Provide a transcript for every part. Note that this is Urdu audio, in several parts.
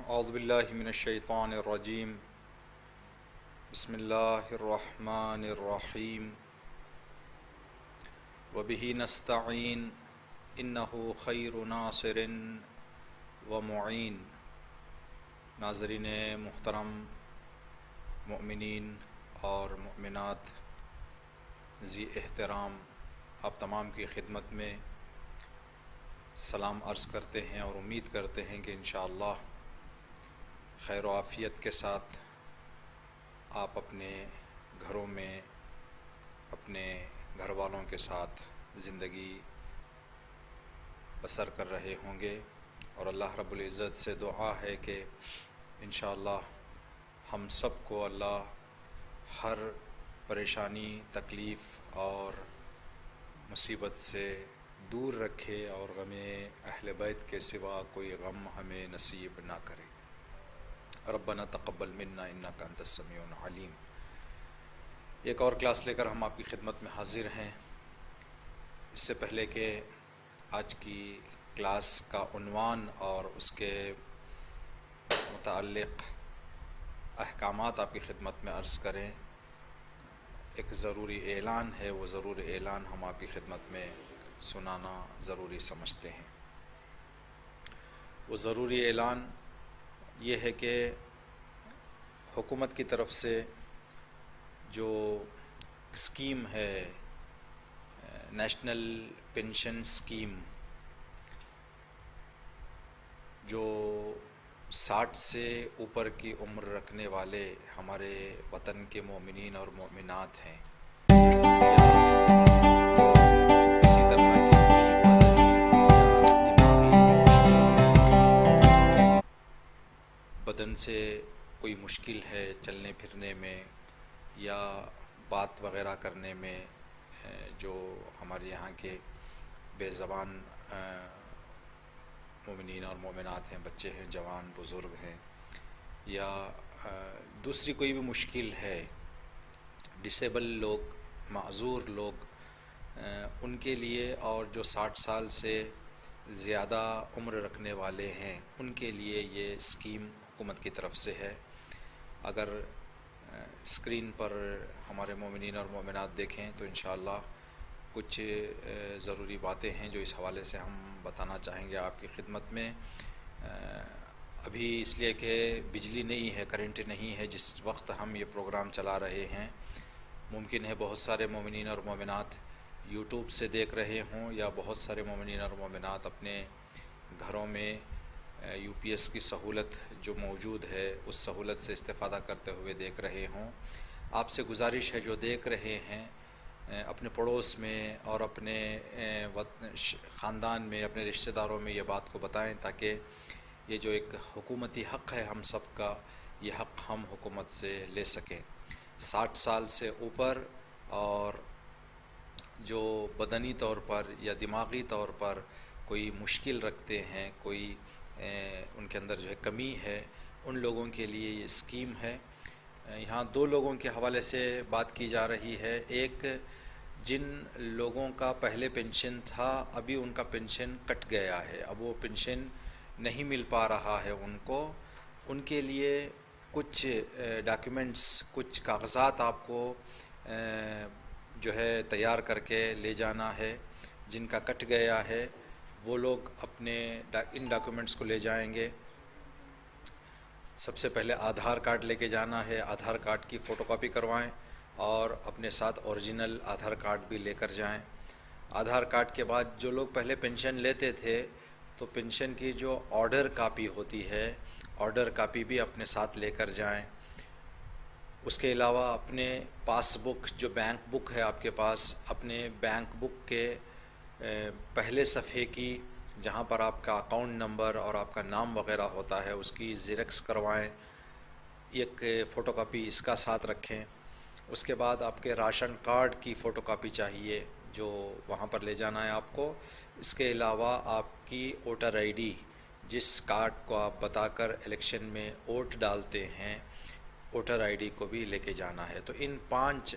اعوذ باللہ من الشیطان الرجیم بسم اللہ الرحمن الرحیم وبہ نستعین انہ خیر ناصر و معین۔ ناظرین محترم، مؤمنین اور مؤمنات، ذی احترام، آپ تمام کی خدمت میں سلام عرض کرتے ہیں اور امید کرتے ہیں کہ انشاءاللہ خیر و عافیت کے ساتھ آپ اپنے گھروں میں اپنے گھر والوں کے ساتھ زندگی بسر کر رہے ہوں گے، اور اللہ رب العزت سے دعا ہے کہ انشاءاللہ ہم سب کو اللہ ہر پریشانی، تکلیف اور مصیبت سے دور رکھے اور غم اہل بیت کے سوا کوئی غم ہمیں نصیب نہ کرے۔ ربنا تقبل منا انک انت السمیع العلیم۔ ایک اور کلاس لے کر ہم آپ کی خدمت میں حاضر ہیں۔ اس سے پہلے کہ آج کی کلاس کا عنوان اور اس کے متعلق احکامات آپ کی خدمت میں عرض کریں، ایک ضروری اعلان ہے۔ وہ ضروری اعلان ہم آپ کی خدمت میں سنانا ضروری سمجھتے ہیں۔ وہ ضروری اعلان یہ ہے کہ حکومت کی طرف سے جو اسکیم ہے، نیشنل پینشن اسکیم، جو 60 سے اوپر کی عمر رکھنے والے ہمارے وطن کے مومنین اور مومنات ہیں، اسی طرح کی بدن سے کوئی مشکل ہے چلنے پھرنے میں یا بات وغیرہ کرنے میں، جو ہمارے یہاں کے بے زبان مومنین اور مومنات ہیں، بچے ہیں، جوان، بزرگ ہیں، یا دوسری کوئی بھی مشکل ہے، ڈسیبل لوگ، معذور لوگ، ان کے لیے، اور جو 60 سال سے زیادہ عمر رکھنے والے ہیں ان کے لیے یہ اسکیم حکومت کی طرف سے ہے۔ اگر اسکرین پر ہمارے مومنین اور مومنات دیکھیں تو انشاءاللہ کچھ ضروری باتیں ہیں جو اس حوالے سے ہم بتانا چاہیں گے آپ کی خدمت میں۔ ابھی اس لیے کہ بجلی نہیں ہے، کرنٹ نہیں ہے جس وقت ہم یہ پروگرام چلا رہے ہیں، ممکن ہے بہت سارے مومنین اور مومنات یوٹیوب سے دیکھ رہے ہوں، یا بہت سارے مومنین اور مومنات اپنے گھروں میں یو پی ایس کی سہولت جو موجود ہے اس سہولت سے استفادہ کرتے ہوئے دیکھ رہے ہوں۔ آپ سے گزارش ہے جو دیکھ رہے ہیں اپنے پڑوس میں اور اپنے خاندان میں، اپنے رشتہ داروں میں یہ بات کو بتائیں، تاکہ یہ جو ایک حکومتی حق ہے ہم سب کا، یہ حق ہم حکومت سے لے سکیں۔ 60 سال سے اوپر اور جو بدنی طور پر یا دماغی طور پر کوئی مشکل رکھتے ہیں، کوئی ان کے اندر جو ہے کمی ہے، ان لوگوں کے لیے یہ اسکیم ہے۔ یہاں دو لوگوں کے حوالے سے بات کی جا رہی ہے۔ ایک جن لوگوں کا پہلے پینشن تھا، ابھی ان کا پینشن کٹ گیا ہے، اب وہ پینشن نہیں مل پا رہا ہے ان کے لیے کچھ ڈاکیومنٹس، کچھ کاغذات آپ کو جو ہے تیار کر کے لے جانا ہے۔ جن کا کٹ گیا ہے وہ لوگ اپنے ان ڈاکیومنٹس کو لے جائیں گے۔ سب سے پہلے آدھار کارڈ لے کے جانا ہے، آدھار کارڈ کی فوٹو کاپی کروائیں اور اپنے ساتھ اوریجنل آدھار کارڈ بھی لے کر جائیں۔ آدھار کارڈ کے بعد جو لوگ پہلے پینشن لیتے تھے تو پینشن کی جو آرڈر کاپی ہوتی ہے، آرڈر کاپی بھی اپنے ساتھ لے کر جائیں۔ اس کے علاوہ اپنے پاس بک، جو بینک بک ہے آپ کے پاس، اپنے بینک بک کے پہلے صفحے کی، جہاں پر آپ کا اکاؤنٹ نمبر اور آپ کا نام وغیرہ ہوتا ہے، اس کی زیرکس کروائیں، ایک فوٹو کاپی اس کا ساتھ رکھیں۔ اس کے بعد آپ کے راشن کارڈ کی فوٹو کاپی چاہیے جو وہاں پر لے جانا ہے آپ کو۔ اس کے علاوہ آپ کی ووٹر آئی ڈی، جس کارڈ کو آپ بتا کر الیکشن میں ووٹ ڈالتے ہیں، ووٹر آئی ڈی کو بھی لے کے جانا ہے۔ تو ان 5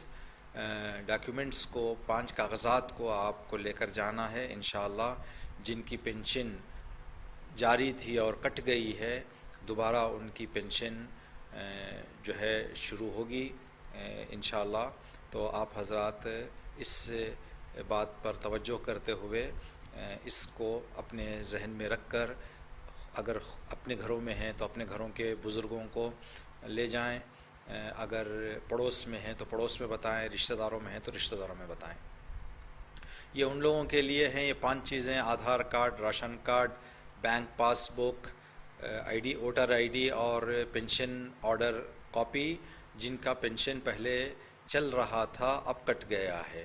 ڈاکیومنٹس کو، 5 کاغذات کو آپ کو لے کر جانا ہے انشاءاللہ۔ جن کی پینشن جاری تھی اور کٹ گئی ہے، دوبارہ ان کی پینشن جو ہے شروع ہوگی انشاءاللہ. تو آپ حضرات اس بات پر توجہ کرتے ہوئے اس کو اپنے ذہن میں رکھ کر اگر اپنے گھروں میں ہیں تو اپنے گھروں کے بزرگوں کو لے جائیں، اگر پڑوس میں ہیں تو پڑوس میں بتائیں، رشتہ داروں میں ہیں تو رشتہ داروں میں بتائیں. یہ ان لوگوں کے لیے ہیں یہ 5 چیزیں: Aadhaar card, ration card, bank pass book, I D, voter I D اور پینشن آرڈر کاپی، جن کا پینشن پہلے چل رہا تھا اب کٹ گیا ہے.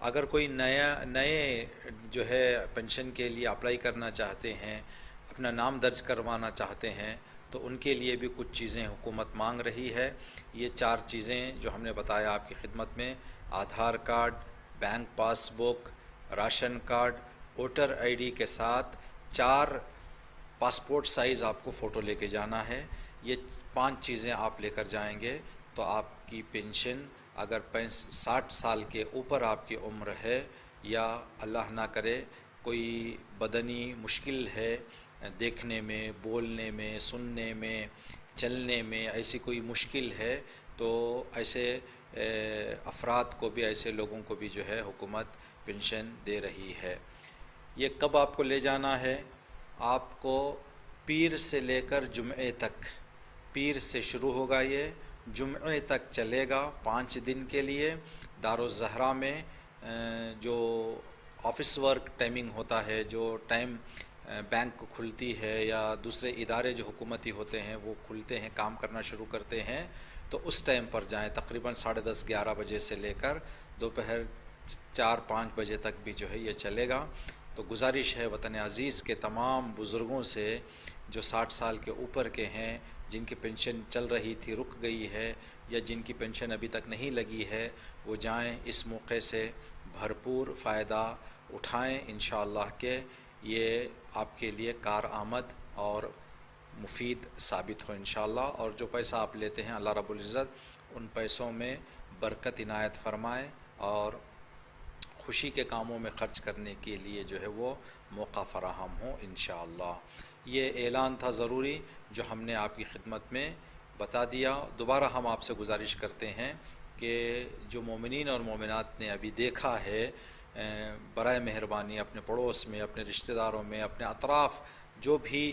اگر کوئی نئے جو ہے پینشن کے لیے اپلائی کرنا چاہتے ہیں، اپنا نام درج کروانا چاہتے ہیں، تو ان کے لیے بھی کچھ چیزیں حکومت مانگ رہی ہے. یہ 4 چیزیں جو ہم نے بتایا آپ کی خدمت میں: Aadhaar card, bank pass book, ration card, voter I D کے ساتھ 4 پاسپورٹ سائز آپ کو فوٹو لے کے جانا ہے. یہ 5 چیزیں آپ لے کر جائیں گے تو آپ کی پینشن اگر 60 سال کے اوپر آپ کی عمر ہے، یا اللہ نہ کرے کوئی بدنی مشکل ہے، دیکھنے میں، بولنے میں، سننے میں، چلنے میں ایسی کوئی مشکل ہے، تو ایسے افراد کو بھی، ایسے لوگوں کو بھی جو ہے حکومت پینشن دے رہی ہے. یہ کب آپ کو لے جانا ہے؟ آپ کو پیر سے لے کر جمعے تک، پیر سے شروع ہوگا، یہ جمعے تک چلے گا 5 دن کے لیے. دارالزہرا میں جو آفس ورک ٹائمنگ ہوتا ہے، جو ٹائم بینک کھلتی ہے یا دوسرے ادارے جو حکومتی ہوتے ہیں وہ کھلتے ہیں، کام کرنا شروع کرتے ہیں، تو اس ٹائم پر جائیں. تقریباً 10:30 11 بجے سے لے کر دوپہر 4-5 بجے تک بھی جو ہے یہ چلے گا. تو گزارش ہے وطن عزیز کے تمام بزرگوں سے جو 60 سال کے اوپر کے ہیں، جن کی پینشن چل رہی تھی رک گئی ہے، یا جن کی پینشن ابھی تک نہیں لگی ہے، وہ جائیں، اس موقع سے بھرپور فائدہ اٹھائیں انشاءاللہ کہ یہ آپ کے لیے کارآمد اور مفید ثابت ہو انشاءاللہ. اور جو پیسہ آپ لیتے ہیں اللہ رب العزت ان پیسوں میں برکت عنایت فرمائے اور خوشی کے کاموں میں خرچ کرنے کے لیے جو ہے وہ موقع فراہم ہو انشاءاللہ. یہ اعلان تھا ضروری جو ہم نے آپ کی خدمت میں بتا دیا. دوبارہ ہم آپ سے گزارش کرتے ہیں کہ جو مومنین اور مومنات نے ابھی دیکھا ہے، برائے مہربانی اپنے پڑوس میں، اپنے رشتہ داروں میں، اپنے اطراف جو بھی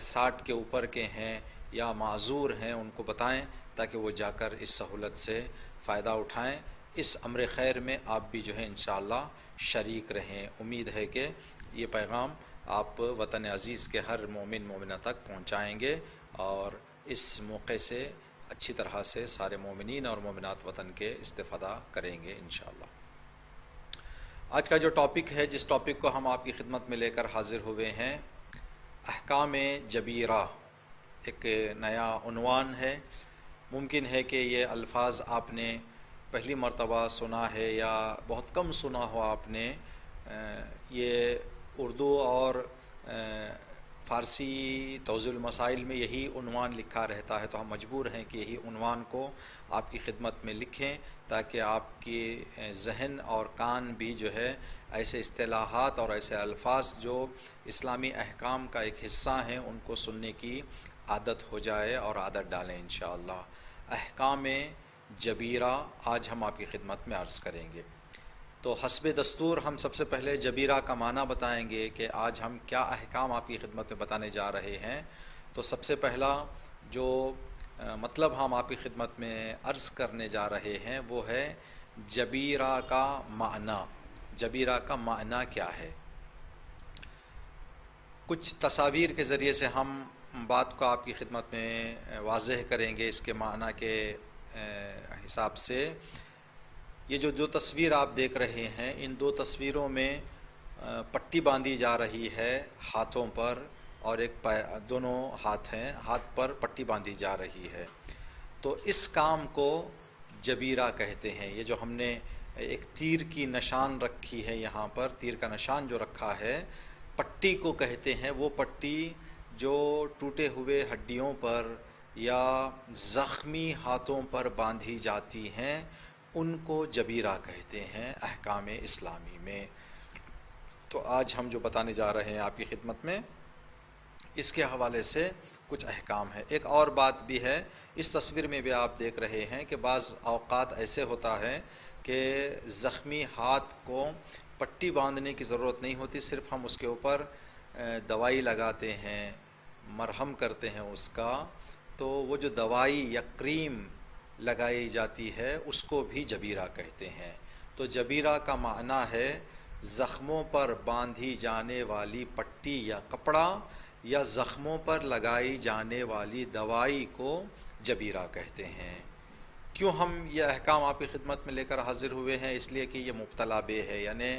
60 کے اوپر کے ہیں یا معذور ہیں ان کو بتائیں تاکہ وہ جا کر اس سہولت سے فائدہ اٹھائیں. اس امر خیر میں آپ بھی جو ہے انشاءاللہ شریک رہیں. امید ہے کہ یہ پیغام آپ وطن عزیز کے ہر مومن مومنہ تک پہنچائیں گے اور اس موقع سے اچھی طرح سے سارے مومنین اور مومنات وطن کے استفادہ کریں گے انشاءاللہ. آج کا جو ٹاپک ہے، جس ٹاپک کو ہم آپ کی خدمت میں لے کر حاضر ہوئے ہیں، احکام جبیرہ، ایک نیا عنوان ہے. ممکن ہے کہ یہ الفاظ آپ نے پہلی مرتبہ سنا ہے یا بہت کم سنا ہو آپ نے. یہ اردو اور فارسی توضیح المسائل میں یہی عنوان لکھا رہتا ہے، تو ہم مجبور ہیں کہ یہی عنوان کو آپ کی خدمت میں لکھیں تاکہ آپ کی ذہن اور کان بھی جو ہے ایسے اصطلاحات اور ایسے الفاظ جو اسلامی احکام کا ایک حصہ ہیں ان کو سننے کی عادت ہو جائے اور عادت ڈالیں انشاءاللہ. احکام جبیرہ آج ہم آپ کی خدمت میں عرض کریں گے. تو حسب دستور ہم سب سے پہلے جبیرہ کا معنی بتائیں گے کہ آج ہم کیا احکام آپ کی خدمت میں بتانے جا رہے ہیں. تو سب سے پہلا جو مطلب ہم آپ کی خدمت میں عرض کرنے جا رہے ہیں وہ ہے جبیرہ کا معنی. جبیرہ کا معنی کیا ہے؟ کچھ تصاویر کے ذریعے سے ہم بات کو آپ کی خدمت میں واضح کریں گے اس کے معنی کے حساب سے. یہ جو 2 تصویر آپ دیکھ رہے ہیں، ان 2 تصویروں میں پٹی باندھی جا رہی ہے ہاتھوں پر، اور ایک دونوں ہاتھ ہیں، ہاتھ پر پٹی باندھی جا رہی ہے. تو اس کام کو جبیرہ کہتے ہیں. یہ جو ہم نے ایک تیر کی نشان رکھی ہے یہاں پر، تیر کا نشان جو رکھا ہے، پٹی کو کہتے ہیں. وہ پٹی جو ٹوٹے ہوئے ہڈیوں پر یا زخمی ہاتھوں پر باندھی جاتی ہیں ان کو جبیرہ کہتے ہیں احکام اسلامی میں. تو آج ہم جو بتانے جا رہے ہیں آپ کی خدمت میں، اس کے حوالے سے کچھ احکام ہے۔ ایک اور بات بھی ہے، اس تصویر میں بھی آپ دیکھ رہے ہیں کہ بعض اوقات ایسے ہوتا ہے کہ زخمی ہاتھ کو پٹی باندھنے کی ضرورت نہیں ہوتی، صرف ہم اس کے اوپر دوائی لگاتے ہیں، مرہم کرتے ہیں اس کا، تو وہ جو دوائی یا کریم لگائی جاتی ہے اس کو بھی جبیرہ کہتے ہیں۔ تو جبیرہ کا معنی ہے زخموں پر باندھی جانے والی پٹی یا کپڑا، یا زخموں پر لگائی جانے والی دوائی کو جبیرہ کہتے ہیں۔ کیوں ہم یہ احکام آپ کی خدمت میں لے کر حاضر ہوئے ہیں؟ اس لیے کہ یہ مبتلا بے ہے، یعنی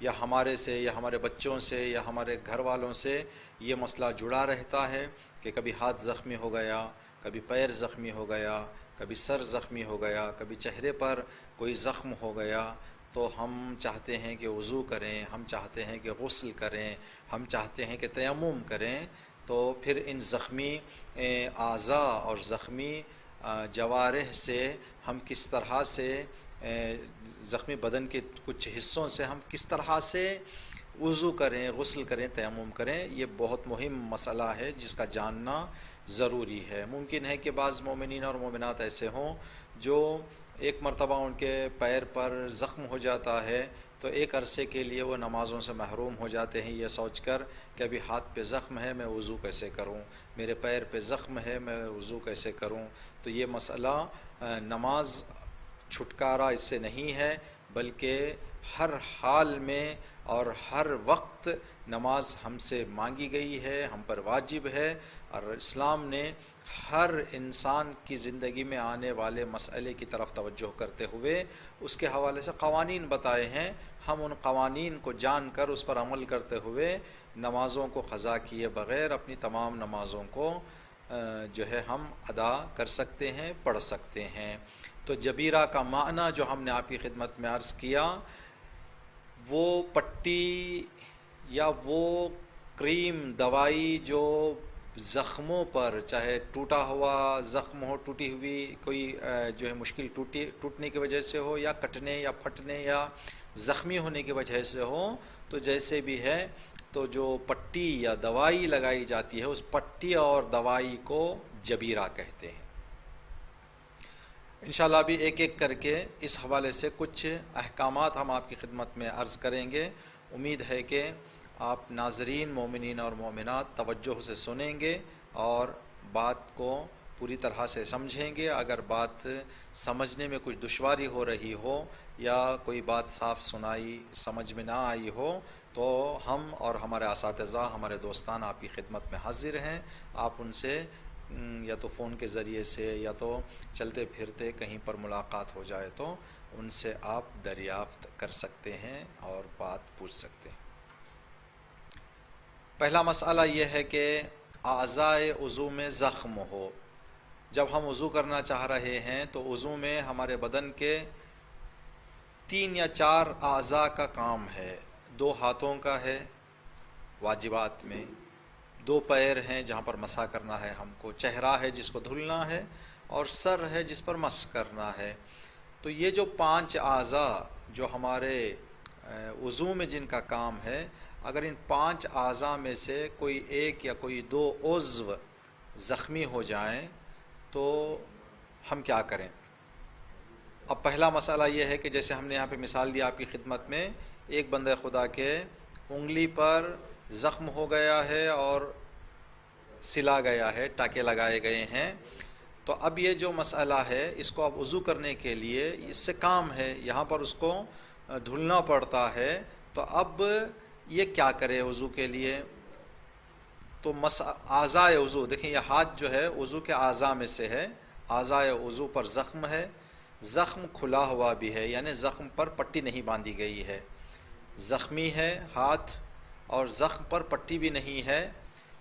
یا ہمارے سے یا ہمارے بچوں سے یا ہمارے گھر والوں سے یہ مسئلہ جڑا رہتا ہے کہ کبھی ہاتھ زخمی ہو گیا، کبھی پیر زخمی ہو گیا، کبھی سر زخمی ہو گیا، کبھی چہرے پر کوئی زخم ہو گیا، تو ہم چاہتے ہیں کہ وضو کریں، ہم چاہتے ہیں کہ غسل کریں، ہم چاہتے ہیں کہ تیمم کریں۔ تو پھر ان زخمی اعضاء اور زخمی جوارح سے ہم کس طرح سے زخمی بدن کے کچھ حصوں سے ہم کس طرح سے وضو کریں، غسل کریں، تیمم کریں، یہ بہت مہم مسئلہ ہے جس کا جاننا ضروری ہے۔ ممکن ہے کہ بعض مومنین اور مومنات ایسے ہوں جو ایک مرتبہ ان کے پیر پر زخم ہو جاتا ہے تو ایک عرصے کے لیے وہ نمازوں سے محروم ہو جاتے ہیں، یہ سوچ کر کہ ابھی ہاتھ پہ زخم ہے میں وضو کیسے کروں، میرے پیر پہ زخم ہے میں وضو کیسے کروں۔ تو یہ مسئلہ نماز چھٹکارا اس سے نہیں ہے، بلکہ ہر حال میں اور ہر وقت نماز ہم سے مانگی گئی ہے، ہم پر واجب ہے، اور اسلام نے ہر انسان کی زندگی میں آنے والے مسئلے کی طرف توجہ کرتے ہوئے اس کے حوالے سے قوانین بتائے ہیں۔ ہم ان قوانین کو جان کر اس پر عمل کرتے ہوئے نمازوں کو قضا کیے بغیر اپنی تمام نمازوں کو جو ہے ہم ادا کر سکتے ہیں، پڑھ سکتے ہیں۔ تو جبیرہ کا معنی جو ہم نے آپ کی خدمت میں عرض کیا، وہ پٹی یا وہ کریم دوائی جو زخموں پر، چاہے ٹوٹا ہوا زخم ہو، ٹوٹی ہوئی کوئی جو ہے مشکل ٹوٹنے کی وجہ سے ہو، یا کٹنے یا پھٹنے یا زخمی ہونے کی وجہ سے ہو، تو جیسے بھی ہے تو جو پٹی یا دوائی لگائی جاتی ہے اس پٹی اور دوائی کو جبیرہ کہتے ہیں۔ انشاءاللہ ابھی ایک ایک کر کے اس حوالے سے کچھ احکامات ہم آپ کی خدمت میں عرض کریں گے۔ امید ہے کہ آپ ناظرین مومنین اور مومنات توجہ سے سنیں گے اور بات کو پوری طرح سے سمجھیں گے۔ اگر بات سمجھنے میں کچھ دشواری ہو رہی ہو یا کوئی بات صاف سنائی سمجھ میں نہ آئی ہو تو ہم اور ہمارے اساتذہ، ہمارے دوستان آپ کی خدمت میں حاضر ہیں۔ آپ ان سے یا تو فون کے ذریعے سے یا تو چلتے پھرتے کہیں پر ملاقات ہو جائے تو ان سے آپ دریافت کر سکتے ہیں اور بات پوچھ سکتے ہیں۔ پہلا مسئلہ یہ ہے کہ اعضائے وضو میں زخم ہو۔ جب ہم وضو کرنا چاہ رہے ہیں تو وضو میں ہمارے بدن کے 3 یا 4 اعضاء کا کام ہے۔ 2 ہاتھوں کا ہے واجبات میں، 2 پیر ہیں جہاں پر مسح کرنا ہے ہم کو، چہرہ ہے جس کو دھلنا ہے، اور سر ہے جس پر مسح کرنا ہے۔ تو یہ جو 5 اعضاء جو ہمارے وضو میں جن کا کام ہے، اگر ان 5 اعضاء میں سے کوئی ایک یا کوئی 2 عضو زخمی ہو جائیں تو ہم کیا کریں؟ اب پہلا مسئلہ یہ ہے کہ جیسے ہم نے یہاں پہ مثال دی آپ کی خدمت میں، ایک بندہ خدا کے انگلی پر زخم ہو گیا ہے اور سلا گیا ہے، ٹاکے لگائے گئے ہیں، تو اب یہ جو مسئلہ ہے اس کو اب وضو کرنے کے لیے اس سے کام ہے، یہاں پر اس کو دھلنا پڑتا ہے، تو اب یہ کیا کرے وضو کے لیے؟ تو اعضائے وضو، دیکھیں یہ ہاتھ جو ہے وضو کے اعضاء میں سے ہے، اعضائے وضو پر زخم ہے، زخم کھلا ہوا بھی ہے، یعنی زخم پر پٹی نہیں باندھی گئی ہے، زخمی ہے ہاتھ اور زخم پر پٹی بھی نہیں ہے۔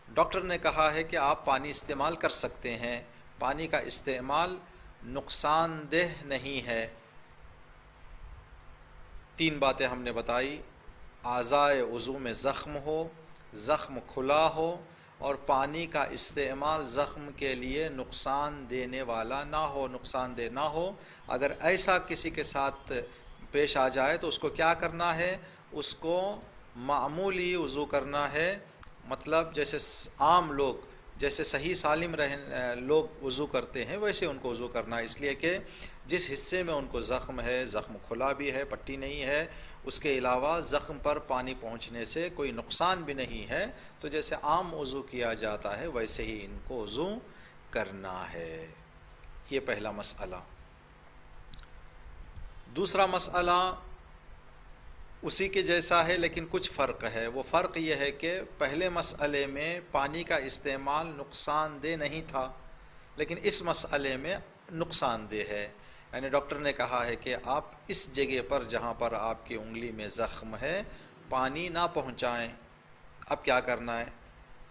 ڈاکٹر نے کہا ہے کہ آپ پانی استعمال کر سکتے ہیں، پانی کا استعمال نقصان دہ نہیں ہے۔ 3 باتیں ہم نے بتائی، اعضائے وضو میں زخم ہو، زخم کھلا ہو، اور پانی کا استعمال زخم کے لیے نقصان دینے والا نہ ہو، نقصان دہ نہ ہو۔ اگر ایسا کسی کے ساتھ پیش آ جائے تو اس کو کیا کرنا ہے؟ اس کو معمولی وضو کرنا ہے، مطلب جیسے عام لوگ جیسے صحیح سالم لوگ وضو کرتے ہیں ویسے ان کو وضو کرنا ہے، اس لیے کہ جس حصے میں ان کو زخم ہے، زخم کھلا بھی ہے، پٹی نہیں ہے، اس کے علاوہ زخم پر پانی پہنچنے سے کوئی نقصان بھی نہیں ہے، تو جیسے عام وضو کیا جاتا ہے ویسے ہی ان کو وضو کرنا ہے۔ یہ پہلا مسئلہ۔ دوسرا مسئلہ اسی کے جیسا ہے لیکن کچھ فرق ہے۔ وہ فرق یہ ہے کہ پہلے مسئلے میں پانی کا استعمال نقصان دہ نہیں تھا، لیکن اس مسئلے میں نقصان دہ ہے۔ یعنی ڈاکٹر نے کہا ہے کہ آپ اس جگہ پر جہاں پر آپ کی انگلی میں زخم ہے پانی نہ پہنچائیں۔ اب کیا کرنا ہے؟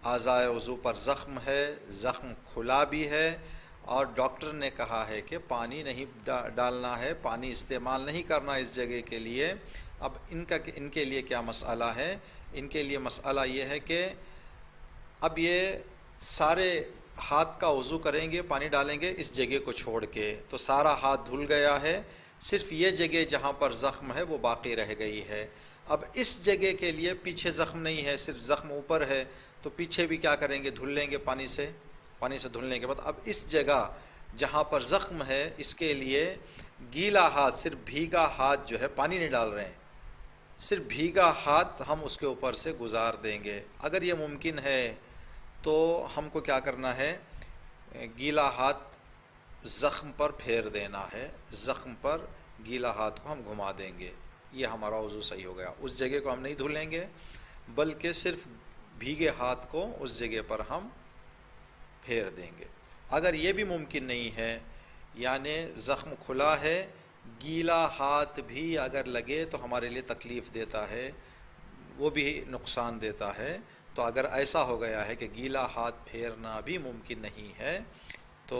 اعضائے وضو پر زخم ہے، زخم کھلا بھی ہے، اور ڈاکٹر نے کہا ہے کہ پانی نہیں ڈالنا ہے، پانی استعمال نہیں کرنا اس جگہ کے لیے۔ اب ان کے لیے کیا مسئلہ ہے؟ ان کے لیے مسئلہ یہ ہے کہ اب یہ سارے ہاتھ کا وضو کریں گے، پانی ڈالیں گے اس جگہ کو چھوڑ کے، تو سارا ہاتھ دھل گیا ہے، صرف یہ جگہ جہاں پر زخم ہے وہ باقی رہ گئی ہے۔ اب اس جگہ کے لیے پیچھے زخم نہیں ہے، صرف زخم اوپر ہے، تو پیچھے بھی کیا کریں گے؟ دھل لیں گے پانی سے دھلنے کے بعد اب اس جگہ جہاں پر زخم ہے اس کے لیے گیلا ہاتھ، صرف بھیگا ہاتھ جو ہے، پانی نہیں ڈال رہے ہیں، صرف بھیگا ہاتھ ہم اس کے اوپر سے گزار دیں گے۔ اگر یہ ممکن ہے تو ہم کو کیا کرنا ہے؟ گیلا ہاتھ زخم پر پھیر دینا ہے، زخم پر گیلا ہاتھ کو ہم گھما دیں گے، یہ ہمارا وضو صحیح ہو گیا۔ اس جگہ کو ہم نہیں دھلیں گے بلکہ صرف بھیگے ہاتھ کو اس جگہ پر ہم پھیر دیں گے۔ اگر یہ بھی ممکن نہیں ہے، یعنی زخم کھلا ہے، گیلا ہاتھ بھی اگر لگے تو ہمارے لیے تکلیف دیتا ہے، وہ بھی نقصان دیتا ہے، تو اگر ایسا ہو گیا ہے کہ گیلا ہاتھ پھیرنا بھی ممکن نہیں ہے، تو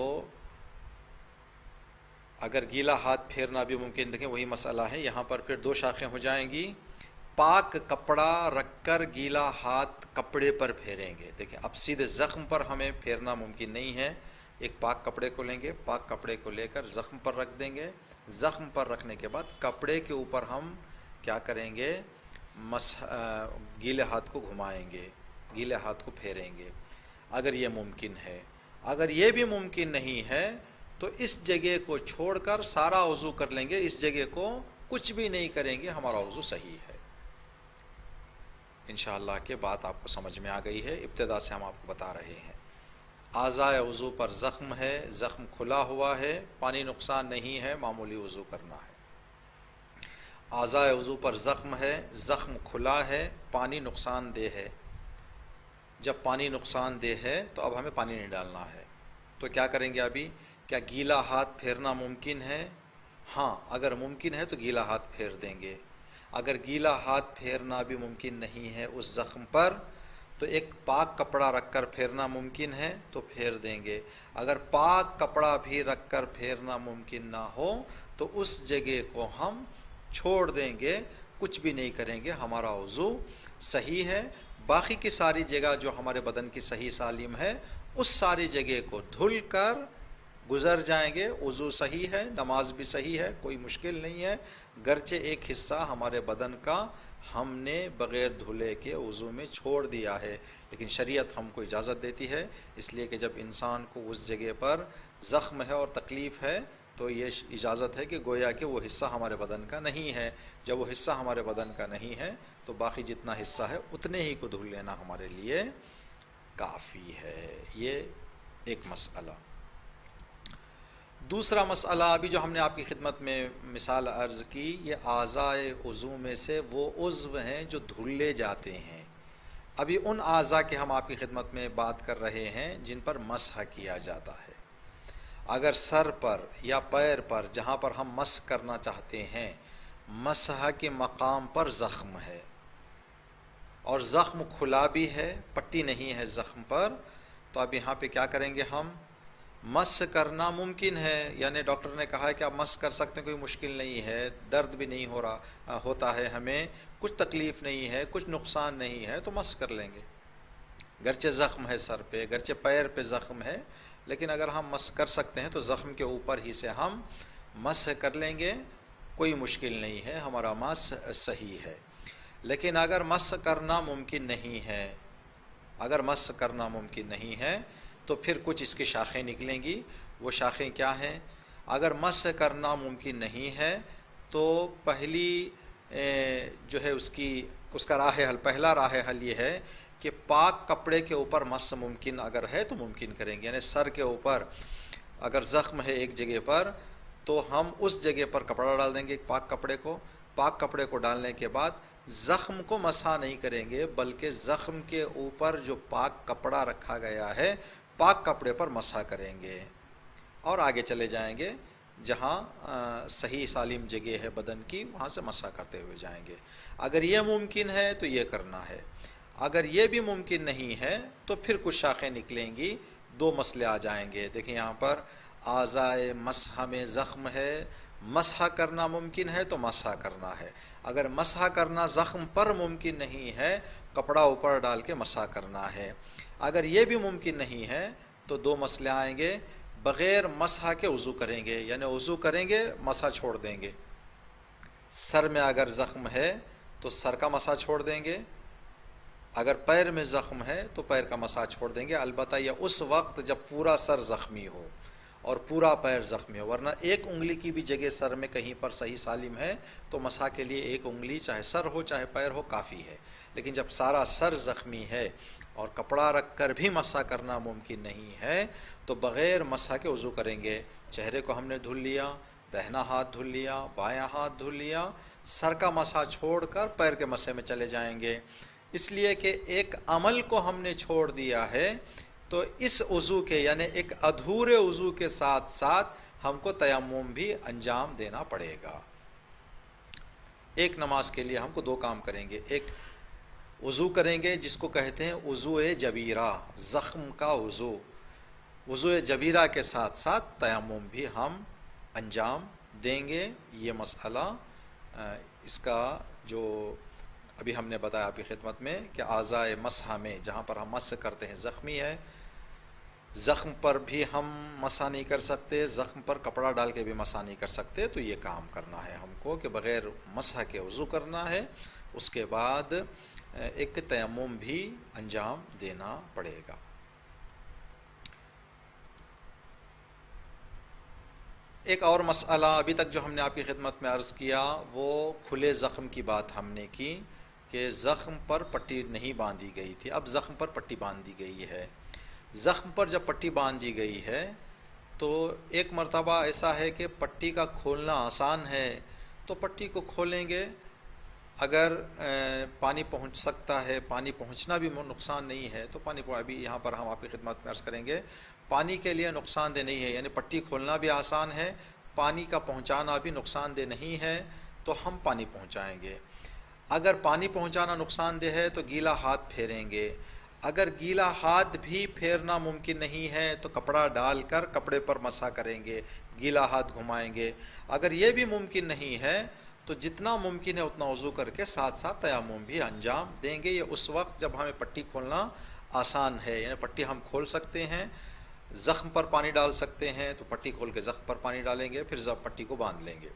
اگر گیلا ہاتھ پھیرنا بھی ممکن، دیکھیں وہی مسئلہ ہے، یہاں پر پھر دو شاخیں ہو جائیں گی۔ پاک کپڑا رکھ کر گیلا ہاتھ کپڑے پر پھیریں گے۔ دیکھیں اب سیدھے زخم پر ہمیں پھیرنا ممکن نہیں ہے، ایک پاک کپڑے کو لیں گے، پاک کپڑے کو لے کر زخم پر رکھ دیں گے، زخم پر رکھنے کے بعد کپڑے کے اوپر ہم کیا کریں گے؟ گیلے ہاتھ کو گھمائیں گے، گیلے ہاتھ کو پھیریں گے، اگر یہ ممکن ہے۔ اگر یہ بھی ممکن نہیں ہے تو اس جگہ کو چھوڑ کر سارا وضو کر لیں گے، اس جگہ کو کچھ بھی نہیں کریں گے، ہمارا وضو صحیح ہے۔ انشاءاللہ کہ بات آپ کو سمجھ میں آ گئی ہے، ابتدا سے ہم آپ کو بتا رہے ہیں۔ اعضائے وضو پر زخم ہے، زخم کھلا ہوا ہے، پانی نقصان نہیں ہے، معمولی وضو کرنا ہے۔ اعضائے وضو پر زخم ہے، زخم کھلا ہے، پانی نقصان دہ ہے۔ جب پانی نقصان دہ ہے تو اب ہمیں پانی نہیں ڈالنا ہے، تو کیا کریں گے؟ ابھی کیا گیلا ہاتھ پھیرنا ممکن ہے؟ ہاں، اگر ممکن ہے تو گیلا ہاتھ پھیر دیں گے۔ اگر گیلا ہاتھ پھیرنا بھی ممکن نہیں ہے اس زخم پر، تو ایک پاک کپڑا رکھ کر پھیرنا ممکن ہے تو پھیر دیں گے۔ اگر پاک کپڑا بھی رکھ کر پھیرنا ممکن نہ ہو تو اس جگہ کو ہم چھوڑ دیں گے، کچھ بھی نہیں کریں گے، ہمارا وضو صحیح ہے۔ باقی کی ساری جگہ جو ہمارے بدن کی صحیح سالم ہے اس ساری جگہ کو دھل کر گزر جائیں گے، وضو صحیح ہے، نماز بھی صحیح ہے، کوئی مشکل نہیں ہے۔ گرچہ ایک حصہ ہمارے بدن کا ہم نے بغیر دھلے کے وضو میں چھوڑ دیا ہے، لیکن شریعت ہم کو اجازت دیتی ہے، اس لیے کہ جب انسان کو اس جگہ پر زخم ہے اور تکلیف ہے تو یہ اجازت ہے کہ گویا کہ وہ حصہ ہمارے بدن کا نہیں ہے۔ جب وہ حصہ ہمارے بدن کا نہیں ہے تو باقی جتنا حصہ ہے اتنے ہی کو دھل لینا ہمارے لیے کافی ہے۔ یہ ایک مسئلہ۔ دوسرا مسئلہ ابھی جو ہم نے آپ کی خدمت میں مثال عرض کی، یہ اعضائے وضو میں سے وہ عضو ہیں جو دھلے جاتے ہیں۔ ابھی ان اعضاء کے ہم آپ کی خدمت میں بات کر رہے ہیں جن پر مسح کیا جاتا ہے۔ اگر سر پر یا پیر پر جہاں پر ہم مسح کرنا چاہتے ہیں، مسح کے مقام پر زخم ہے اور زخم کھلا بھی ہے، پٹی نہیں ہے زخم پر، تو اب یہاں پہ کیا کریں گے؟ ہم مسح کرنا ممکن ہے، یعنی ڈاکٹر نے کہا ہے کہ آپ مسح کر سکتے ہیں، کوئی مشکل نہیں ہے، درد بھی نہیں ہوتا ہے، ہمیں کچھ تکلیف نہیں ہے، کچھ نقصان نہیں ہے، تو مسح کر لیں گے۔ گرچہ زخم ہے سر پہ، گرچہ پیر پہ زخم ہے، لیکن اگر ہم مسح کر سکتے ہیں تو زخم کے اوپر ہی سے ہم مسح کر لیں گے، کوئی مشکل نہیں ہے، ہمارا مسح صحیح ہے۔ لیکن اگر مسح کرنا ممکن نہیں ہے، اگر مسح کرنا ممکن نہیں ہے تو پھر کچھ اس کی شاخیں نکلیں گی. وہ شاخیں کیا ہیں؟ اگر مسح کرنا ممکن نہیں ہے تو پہلی جو ہے اس کا راہ حل، پہلا راہ حل یہ ہے کہ پاک کپڑے کے اوپر مسح ممکن اگر ہے تو ممکن کریں گے. یعنی سر کے اوپر اگر زخم ہے ایک جگہ پر تو ہم اس جگہ پر کپڑا ڈال دیں گے پاک کپڑے کو. پاک کپڑے کو ڈالنے کے بعد زخم کو مسح نہیں کریں گے بلکہ زخم کے اوپر جو پاک کپڑا رکھا گیا ہے پاک کپڑے پر مسح کریں گے اور آگے چلے جائیں گے. جہاں صحیح سالم جگہ ہے بدن کی وہاں سے مسح کرتے ہوئے جائیں گے. اگر یہ ممکن ہے تو یہ کرنا ہے. اگر یہ بھی ممکن نہیں ہے تو پھر کچھ شاخیں نکلیں گی. دو مسئلے آ جائیں گے. دیکھیں یہاں پر اعضائے مسح میں زخم ہے، مسح کرنا ممکن ہے تو مسح کرنا ہے. اگر مسح کرنا زخم پر ممکن نہیں ہے کپڑا اوپر ڈال کے مسح کرنا ہے. اگر یہ بھی ممکن نہیں ہے تو دو مسئلے آئیں گے. بغیر مسح کے وضو کریں گے، یعنی وضو کریں گے مسح چھوڑ دیں گے. سر میں اگر زخم ہے تو سر کا مسح چھوڑ دیں گے. اگر پیر میں زخم ہے تو پیر کا مسح چھوڑ دیں گے. البتہ یہ اس وقت جب پورا سر زخمی ہو اور پورا پیر زخمی ہو، ورنہ ایک انگلی کی بھی جگہ سر میں کہیں پر صحیح سالم ہے تو مسح کے لیے ایک انگلی چاہے سر ہو چاہے پیر ہو کافی ہے. لیکن جب سارا سر زخمی ہے اور کپڑا رکھ کر بھی مسح کرنا ممکن نہیں ہے تو بغیر مسح کے وضو کریں گے. چہرے کو ہم نے دھل لیا، دہنا ہاتھ دھل لیا، بایاں ہاتھ دھل لیا، سر کا مسح چھوڑ کر پیر کے مسح میں چلے جائیں گے. اس لیے کہ ایک عمل کو ہم نے چھوڑ دیا ہے تو اس وضو کے یعنی ایک ادھورے وضو کے ساتھ ساتھ ہم کو تیمم بھی انجام دینا پڑے گا. ایک نماز کے لیے ہم کو دو کام کریں گے. ایک وضو کریں گے جس کو کہتے ہیں وضو جبیرہ، زخم کا وضو. وضو جبیرہ کے ساتھ ساتھ تیمم بھی ہم انجام دیں گے. یہ مسئلہ اس کا جو ابھی ہم نے بتایا آپ کی خدمت میں کہ اعضائے مسح میں جہاں پر ہم مسح کرتے ہیں زخمی ہے، زخم پر بھی ہم مسح نہیں کر سکتے، زخم پر کپڑا ڈال کے بھی مسح نہیں کر سکتے. تو یہ کام کرنا ہے ہم کو کہ بغیر مسح کے وضو کرنا ہے. اس کے بعد ایک تیمم بھی انجام دینا پڑے گا. ایک اور مسئلہ ابھی تک جو ہم نے آپ کی خدمت میں عرض کیا وہ کھلے زخم کی بات ہم نے کی کہ زخم پر پٹی نہیں باندھی گئی تھی. اب زخم پر پٹی باندھی گئی ہے. زخم پر جب پٹی باندھی گئی ہے تو ایک مرتبہ ایسا ہے کہ پٹی کا کھولنا آسان ہے تو پٹی کو کھولیں گے. اگر پانی پہنچ سکتا ہے، پانی پہنچنا بھی نقصان نہیں ہے تو پانی کو ابھی یہاں پر ہم آپ کی خدمت میں عرض کریں گے پانی کے لیے نقصان دہ نہیں ہے. یعنی پٹی کھولنا بھی آسان ہے، پانی کا پہنچانا بھی نقصان دہ نہیں ہے تو ہم پانی پہنچائیں گے. اگر پانی پہنچانا نقصان دہ ہے تو گیلا ہاتھ پھیریں گے. اگر گیلا ہاتھ بھی پھیرنا ممکن نہیں ہے تو کپڑا ڈال کر کپڑے پر مسح کریں گے، گیلا ہاتھ گھمائیں گے. اگر یہ بھی ممکن نہیں ہے تو جتنا ممکن ہے اتنا وضو کر کے ساتھ ساتھ تیمم بھی انجام دیں گے. یہ اس وقت جب ہمیں پٹی کھولنا آسان ہے، یعنی پٹی ہم کھول سکتے ہیں، زخم پر پانی ڈال سکتے ہیں تو پٹی کھول کے زخم پر پانی ڈالیں گے، پھر پٹی کو باندھ لیں گے.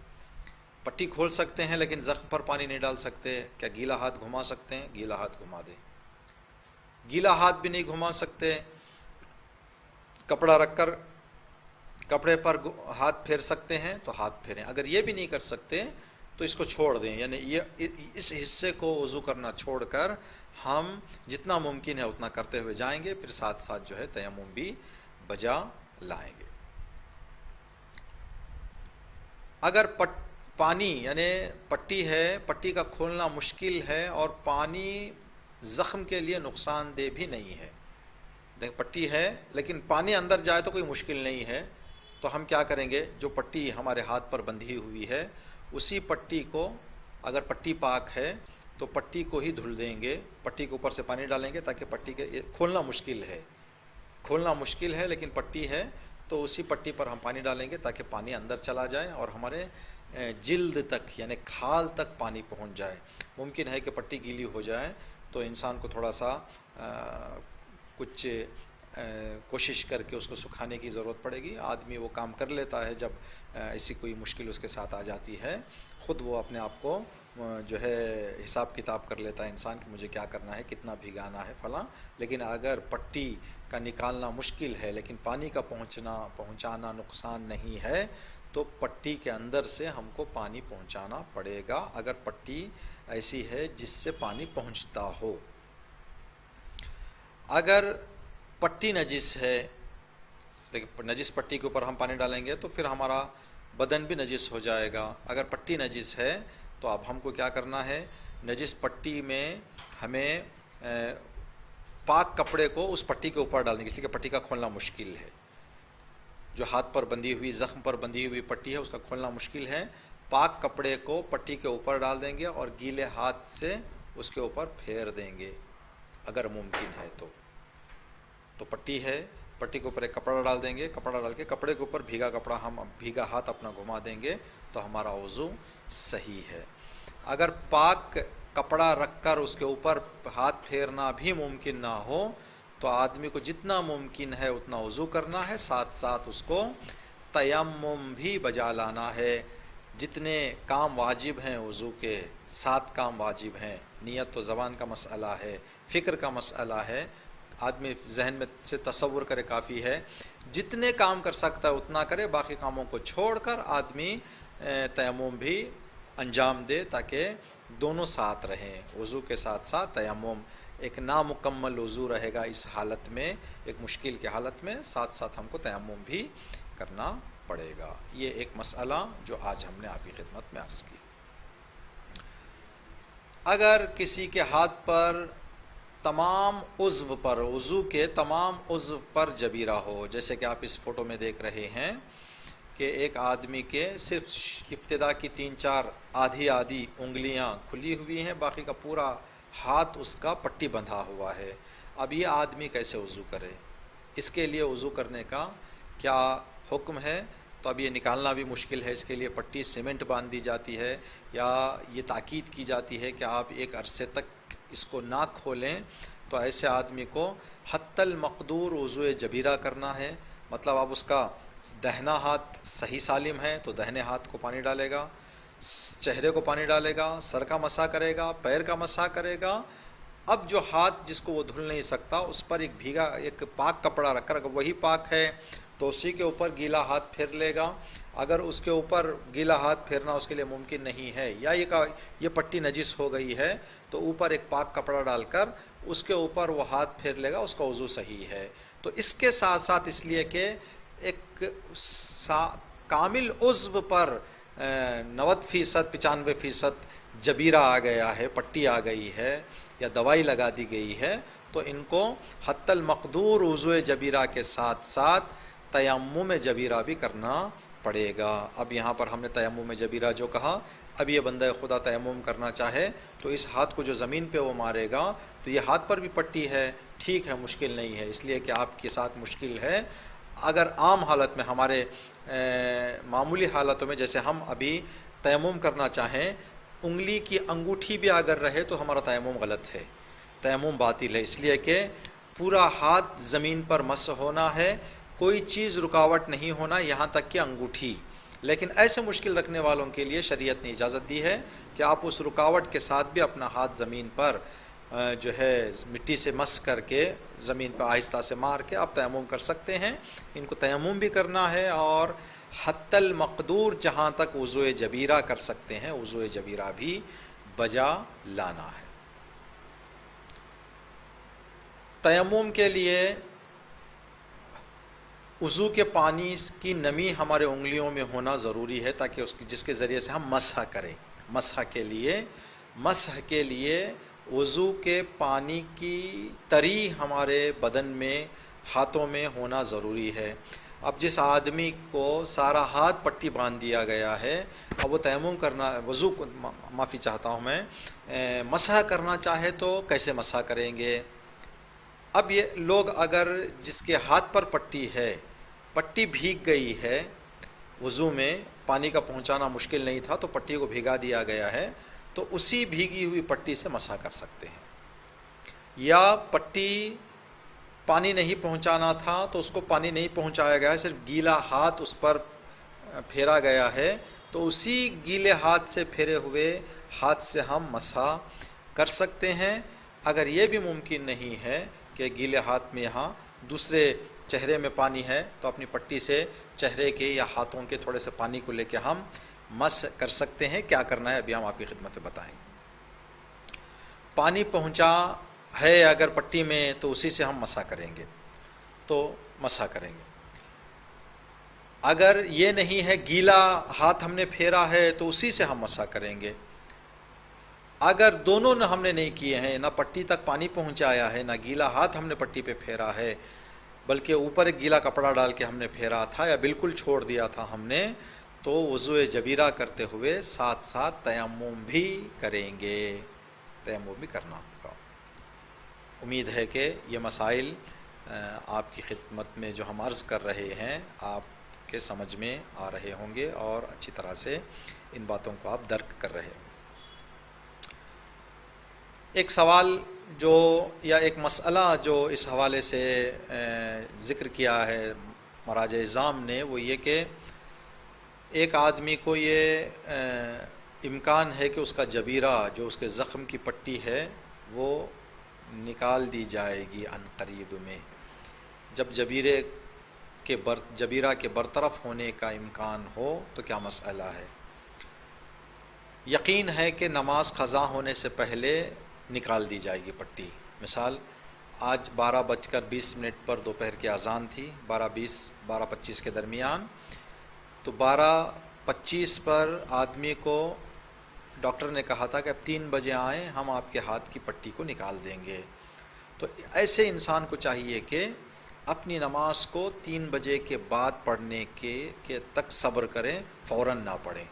پٹی کھول سکتے ہیں لیکن زخم پر پانی نہیں ڈال سکتے. کیا گیلا ہاتھ گھما سکتے ہیں؟ گیلا ہاتھ گھما دیں. گیلا ہاتھ بھی نہیں گھما سکتے، کپڑا رکھ کر کپڑے پر ہاتھ پھیر سکتے ہیں تو ہاتھ پھیریں. اگر یہ بھی نہیں کر سکتے تو اس کو چھوڑ دیں، یعنی یہ اس حصے کو وضو کرنا چھوڑ کر ہم جتنا ممکن ہے اتنا کرتے ہوئے جائیں گے، پھر ساتھ ساتھ جو ہے تیمم بھی بجا لائیں گے. اگر پانی یعنی پٹی ہے، پٹی کا کھولنا مشکل ہے اور پانی زخم کے لیے نقصان دہ بھی نہیں ہے، دیکھ پٹی ہے لیکن پانی اندر جائے تو کوئی مشکل نہیں ہے، تو ہم کیا کریں گے جو پٹی ہمارے ہاتھ پر بندھی ہوئی ہے اسی پٹی کو، اگر پٹی پاک ہے تو پٹی کو ہی دھل دیں گے. پٹی کے اوپر سے پانی ڈالیں گے تاکہ پٹی کے کھولنا مشکل ہے لیکن پٹی ہے تو اسی پٹی پر ہم پانی ڈالیں گے تاکہ پانی اندر چلا جائے اور ہمارے جلد تک یعنی کھال تک پانی پہنچ جائے. ممکن ہے کہ پٹی گیلی ہو جائے تو انسان کو تھوڑا سا کچھ کوشش کر کے اس کو سکھانے کی ضرورت پڑے گی. آدمی وہ کام کر لیتا ہے جب ایسی کوئی مشکل اس کے ساتھ آ جاتی ہے، خود وہ اپنے آپ کو جو ہے حساب کتاب کر لیتا ہے انسان کہ مجھے کیا کرنا ہے، کتنا بھگانا ہے فلاں. لیکن اگر پٹی کا نکالنا مشکل ہے لیکن پانی کا پہنچانا نقصان نہیں ہے تو پٹی کے اندر سے ہم کو پانی پہنچانا پڑے گا، اگر پٹی ایسی ہے جس سے پانی پہنچتا ہو. اگر پٹی نجس ہے، دیکھیں نجس پٹی کے اوپر ہم پانی ڈالیں گے تو پھر ہمارا بدن بھی نجس ہو جائے گا. اگر پٹی نجس ہے تو اب ہم کو کیا کرنا ہے، نجس پٹی میں ہمیں پاک کپڑے کو اس پٹی کے اوپر ڈال دیں گے، اس لیے کہ پٹی کا کھولنا مشکل ہے. جو ہاتھ پر بندھی ہوئی، زخم پر بندھی ہوئی پٹی ہے اس کا کھولنا مشکل ہے. پاک کپڑے کو پٹی کے اوپر ڈال دیں گے اور گیلے ہاتھ سے اس کے اوپر پھیر دیں گے اگر ممکن ہے تو پٹی ہے، پٹی کے اوپر ایک کپڑا ڈال دیں گے، کپڑا ڈال کے کپڑے کے اوپر بھیگا کپڑا ہم بھیگا ہاتھ اپنا گھما دیں گے تو ہمارا وضو صحیح ہے. اگر پاک کپڑا رکھ کر اس کے اوپر ہاتھ پھیرنا بھی ممکن نہ ہو تو آدمی کو جتنا ممکن ہے اتنا وضو کرنا ہے، ساتھ ساتھ اس کو تیمم بھی بجا لانا ہے. جتنے کام واجب ہیں وضو کے، 7 کام واجب ہیں. نیت تو زبان کا مسئلہ ہے، فکر کا مسئلہ ہے، آدمی ذہن میں سے تصور کرے کافی ہے. جتنے کام کر سکتا ہے اتنا کرے، باقی کاموں کو چھوڑ کر آدمی تیمم بھی انجام دے تاکہ دونوں ساتھ رہیں، وضو کے ساتھ ساتھ تیمم. ایک نامکمل وضو رہے گا اس حالت میں، ایک مشکل کی حالت میں، ساتھ ساتھ ہم کو تیمم بھی کرنا پڑے گا. یہ ایک مسئلہ جو آج ہم نے آپ کی خدمت میں عرض کی. اگر کسی کے ہاتھ پر تمام عضو پر، وضو کے تمام عضو پر جبیرہ ہو، جیسے کہ آپ اس فوٹو میں دیکھ رہے ہیں کہ ایک آدمی کے صرف ابتدا کی 3-4 آدھی انگلیاں کھلی ہوئی ہیں، باقی کا پورا ہاتھ اس کا پٹی بندھا ہوا ہے. اب یہ آدمی کیسے وضو کرے؟ اس کے لیے وضو کرنے کا کیا حکم ہے؟ تو اب یہ نکالنا بھی مشکل ہے، اس کے لیے پٹی سیمنٹ باندھ دی جاتی ہے یا یہ تاکید کی جاتی ہے کہ آپ ایک عرصے تک اس کو نہ کھولیں. تو ایسے آدمی کو حتی المقدور وضو جبیرہ کرنا ہے. مطلب اب اس کا دہنا ہاتھ صحیح سالم ہے تو دہنے ہاتھ کو پانی ڈالے گا، چہرے کو پانی ڈالے گا، سر کا مسح کرے گا، پیر کا مسح کرے گا. اب جو ہاتھ جس کو وہ دھل نہیں سکتا اس پر ایک پاک کپڑا رکھ کر، اگر وہی پاک ہے تو اسی کے اوپر گیلا ہاتھ پھیر لے گا. اگر اس کے اوپر گیلا ہاتھ پھیرنا اس کے لیے ممکن نہیں ہے یا یہ پٹی نجس ہو گئی ہے تو اوپر ایک پاک کپڑا ڈال کر اس کے اوپر وہ ہاتھ پھیر لے گا، اس کا وضو صحیح ہے. تو اس کے ساتھ ساتھ اس لیے کہ ایک کامل عضو پر 90%، 95% جبیرہ آ گیا ہے، پٹی آ گئی ہے یا دوائی لگا دی گئی ہے، تو ان کو حتی المقدور وضو جبیرہ کے ساتھ ساتھ تیمم جبیرہ بھی کرنا پڑے گا. اب یہاں پر ہم نے تیمم جبیرہ جو کہا، اب یہ بندہ خدا تیمم کرنا چاہے تو اس ہاتھ کو جو زمین پہ وہ مارے گا تو یہ ہاتھ پر بھی پٹی ہے، ٹھیک ہے، مشکل نہیں ہے، اس لیے کہ آپ کے ساتھ مشکل ہے. اگر عام حالت میں، ہمارے معمولی حالتوں میں، جیسے ہم ابھی تیمم کرنا چاہیں، انگلی کی انگوٹھی بھی اگر رہے تو ہمارا تیمم غلط ہے، تیمم باطل ہے، اس لیے کہ پورا ہاتھ زمین پر مس ہونا ہے، کوئی چیز رکاوٹ نہیں ہونا یہاں تک کہ انگوٹھی. لیکن ایسے مشکل رکھنے والوں کے لیے شریعت نے اجازت دی ہے کہ آپ اس رکاوٹ کے ساتھ بھی اپنا ہاتھ زمین پر جو ہے مٹی سے مس کر کے زمین پر آہستہ سے مار کے آپ تیمم کر سکتے ہیں. ان کو تیمم بھی کرنا ہے اور حتی المقدور جہاں تک وضو جبیرہ کر سکتے ہیں وضو جبیرہ بھی بجا لانا ہے. تیمم کے لیے وضو کے پانی کی نمی ہمارے انگلیوں میں ہونا ضروری ہے تاکہ جس کے ذریعے سے ہم مسح کریں. مسح کے لیے وضو کے پانی کی تری ہمارے بدن میں، ہاتھوں میں ہونا ضروری ہے. اب جس آدمی کو سارا ہاتھ پٹی باندھ دیا گیا ہے، اب وہ تیمم کرنا، وضو کو معافی چاہتا ہوں میں، مسح کرنا چاہے تو کیسے مسح کریں گے؟ اب یہ لوگ اگر جس کے ہاتھ پر پٹی ہے، پٹی بھیگ گئی ہے، وضو میں پانی کا پہنچانا مشکل نہیں تھا تو پٹی کو بھیگا دیا گیا ہے، تو اسی بھیگی ہوئی پٹی سے مسح کر سکتے ہیں. یا پٹی پانی نہیں پہنچانا تھا تو اس کو پانی نہیں پہنچایا گیا، صرف گیلا ہاتھ اس پر پھیرا گیا ہے، تو اسی گیلے ہاتھ سے پھیرے ہوئے ہاتھ سے ہم مسح کر سکتے ہیں۔ اگر یہ بھی ممکن نہیں ہے کہ گیلے ہاتھ میں یہاں دوسرے چہرے میں پانی ہے تو اپنی پٹی سے چہرے کے یا ہاتھوں کے تھوڑے سے پانی کو لے کے ہم مسح کر سکتے ہیں۔ کیا کرنا ہے ابھی ہم آپ کی خدمت میں بتائیں گے۔ پانی پہنچا ہے اگر پٹی میں تو اسی سے ہم مسح کریں گے، تو مسح کریں گے۔ اگر یہ نہیں ہے، گیلا ہاتھ ہم نے پھیرا ہے تو اسی سے ہم مسح کریں گے۔ اگر دونوں ہم نے نہیں کیے ہیں، نہ پٹی تک پانی پہنچایا ہے، نہ گیلا ہاتھ ہم نے پٹی پہ پھیرا ہے، بلکہ اوپر ایک گیلا کپڑا ڈال کے ہم نے پھیرا تھا یا بالکل چھوڑ دیا تھا ہم نے، تو وضوء جبیرہ کرتے ہوئے ساتھ ساتھ تیمم بھی کریں گے، تیمم بھی کرنا ہوگا۔ امید ہے کہ یہ مسائل آپ کی خدمت میں جو ہم عرض کر رہے ہیں آپ کے سمجھ میں آ رہے ہوں گے اور اچھی طرح سے ان باتوں کو آپ درک کر رہے ہوں گے۔ ایک سوال جو یا ایک مسئلہ جو اس حوالے سے ذکر کیا ہے مراجع اعظام نے، وہ یہ کہ ایک آدمی کو یہ امکان ہے کہ اس کا جبیرہ جو اس کے زخم کی پٹی ہے وہ نکال دی جائے گی عن قریب میں۔ جب جبیرہ کے برطرف ہونے کا امکان ہو تو کیا مسئلہ ہے؟ یقین ہے کہ نماز قضا ہونے سے پہلے نکال دی جائے گی پٹی۔ مثال آج 12:20 پر دوپہر کی اذان تھی، 12:25 کے درمیان، تو 12:25 پر آدمی کو ڈاکٹر نے کہا تھا کہ اب 3 بجے آئیں، ہم آپ کے ہاتھ کی پٹی کو نکال دیں گے۔ تو ایسے انسان کو چاہیے کہ اپنی نماز کو 3 بجے کے بعد پڑھنے کے تک صبر کریں، فوراً نہ پڑھیں۔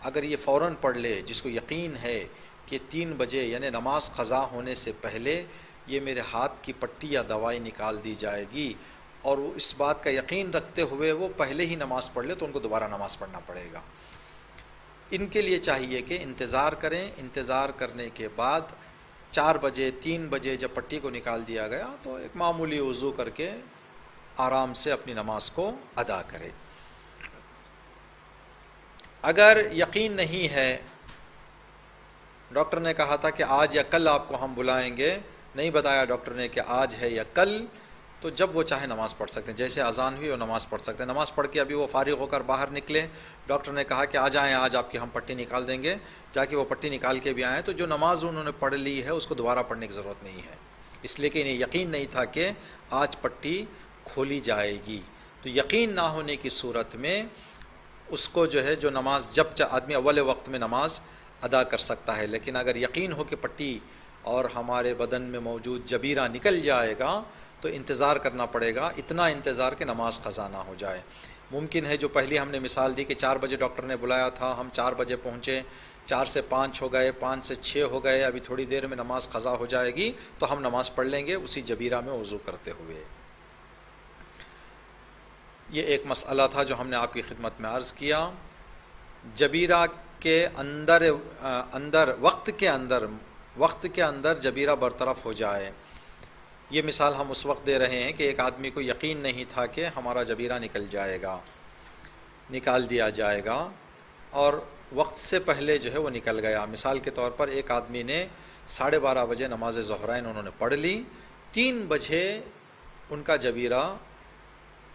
اگر یہ فوراً پڑھ لے، جس کو یقین ہے کہ 3 بجے یعنی نماز قضا ہونے سے پہلے یہ میرے ہاتھ کی پٹی یا دوائی نکال دی جائے گی، اور وہ اس بات کا یقین رکھتے ہوئے وہ پہلے ہی نماز پڑھ لے، تو ان کو دوبارہ نماز پڑھنا پڑے گا۔ ان کے لیے چاہیے کہ انتظار کریں، انتظار کرنے کے بعد 4 بجے 3 بجے جب پٹی کو نکال دیا گیا تو ایک معمولی وضو کر کے آرام سے اپنی نماز کو ادا کرے۔ اگر یقین نہیں ہے، ڈاکٹر نے کہا تھا کہ آج یا کل آپ کو ہم بلائیں گے، نہیں بتایا ڈاکٹر نے کہ آج ہے یا کل، تو جب وہ چاہے نماز پڑھ سکتے ہیں، جیسے اذان ہوئی وہ نماز پڑھ سکتے ہیں۔ نماز پڑھ کے ابھی وہ فارغ ہو کر باہر نکلے، ڈاکٹر نے کہا کہ آ جائیں، آج آپ کی ہم پٹی نکال دیں گے، جا کے وہ پٹی نکال کے بھی آئیں، تو جو نماز انہوں نے پڑھ لی ہے اس کو دوبارہ پڑھنے کی ضرورت نہیں ہے، اس لیے کہ انہیں یقین نہیں تھا کہ آج پٹی کھولی جائے گی۔ تو یقین نہ ہونے کی صورت میں اس کو جو ہے جو نماز جب آدمی اول وقت میں نماز ادا کر سکتا ہے، لیکن اگر یقین ہو کہ پٹی اور ہمارے بدن میں موجود جبیرہ نکل جائے گا تو انتظار کرنا پڑے گا، اتنا انتظار کہ نماز قضا نہ ہو جائے۔ ممکن ہے جو پہلی ہم نے مثال دی کہ 4 بجے ڈاکٹر نے بلایا تھا، ہم 4 بجے پہنچے، 4 سے 5 ہو گئے، 5 سے 6 ہو گئے، ابھی تھوڑی دیر میں نماز قضا ہو جائے گی تو ہم نماز پڑھ لیں گے اسی جبیرہ میں وضو کرتے ہوئے۔ یہ ایک مسئلہ تھا جو ہم نے آپ کی خدمت میں عرض کیا۔ جبیرہ کے اندر وقت کے اندر جبیرہ برطرف ہو جائے، یہ مثال ہم اس وقت دے رہے ہیں کہ ایک آدمی کو یقین نہیں تھا کہ ہمارا جبیرہ نکال دیا جائے گا اور وقت سے پہلے جو ہے وہ نکل گیا۔ مثال کے طور پر ایک آدمی نے 12:30 بجے نماز ظہرین انہوں نے پڑھ لی، 3 بجے ان کا جبیرہ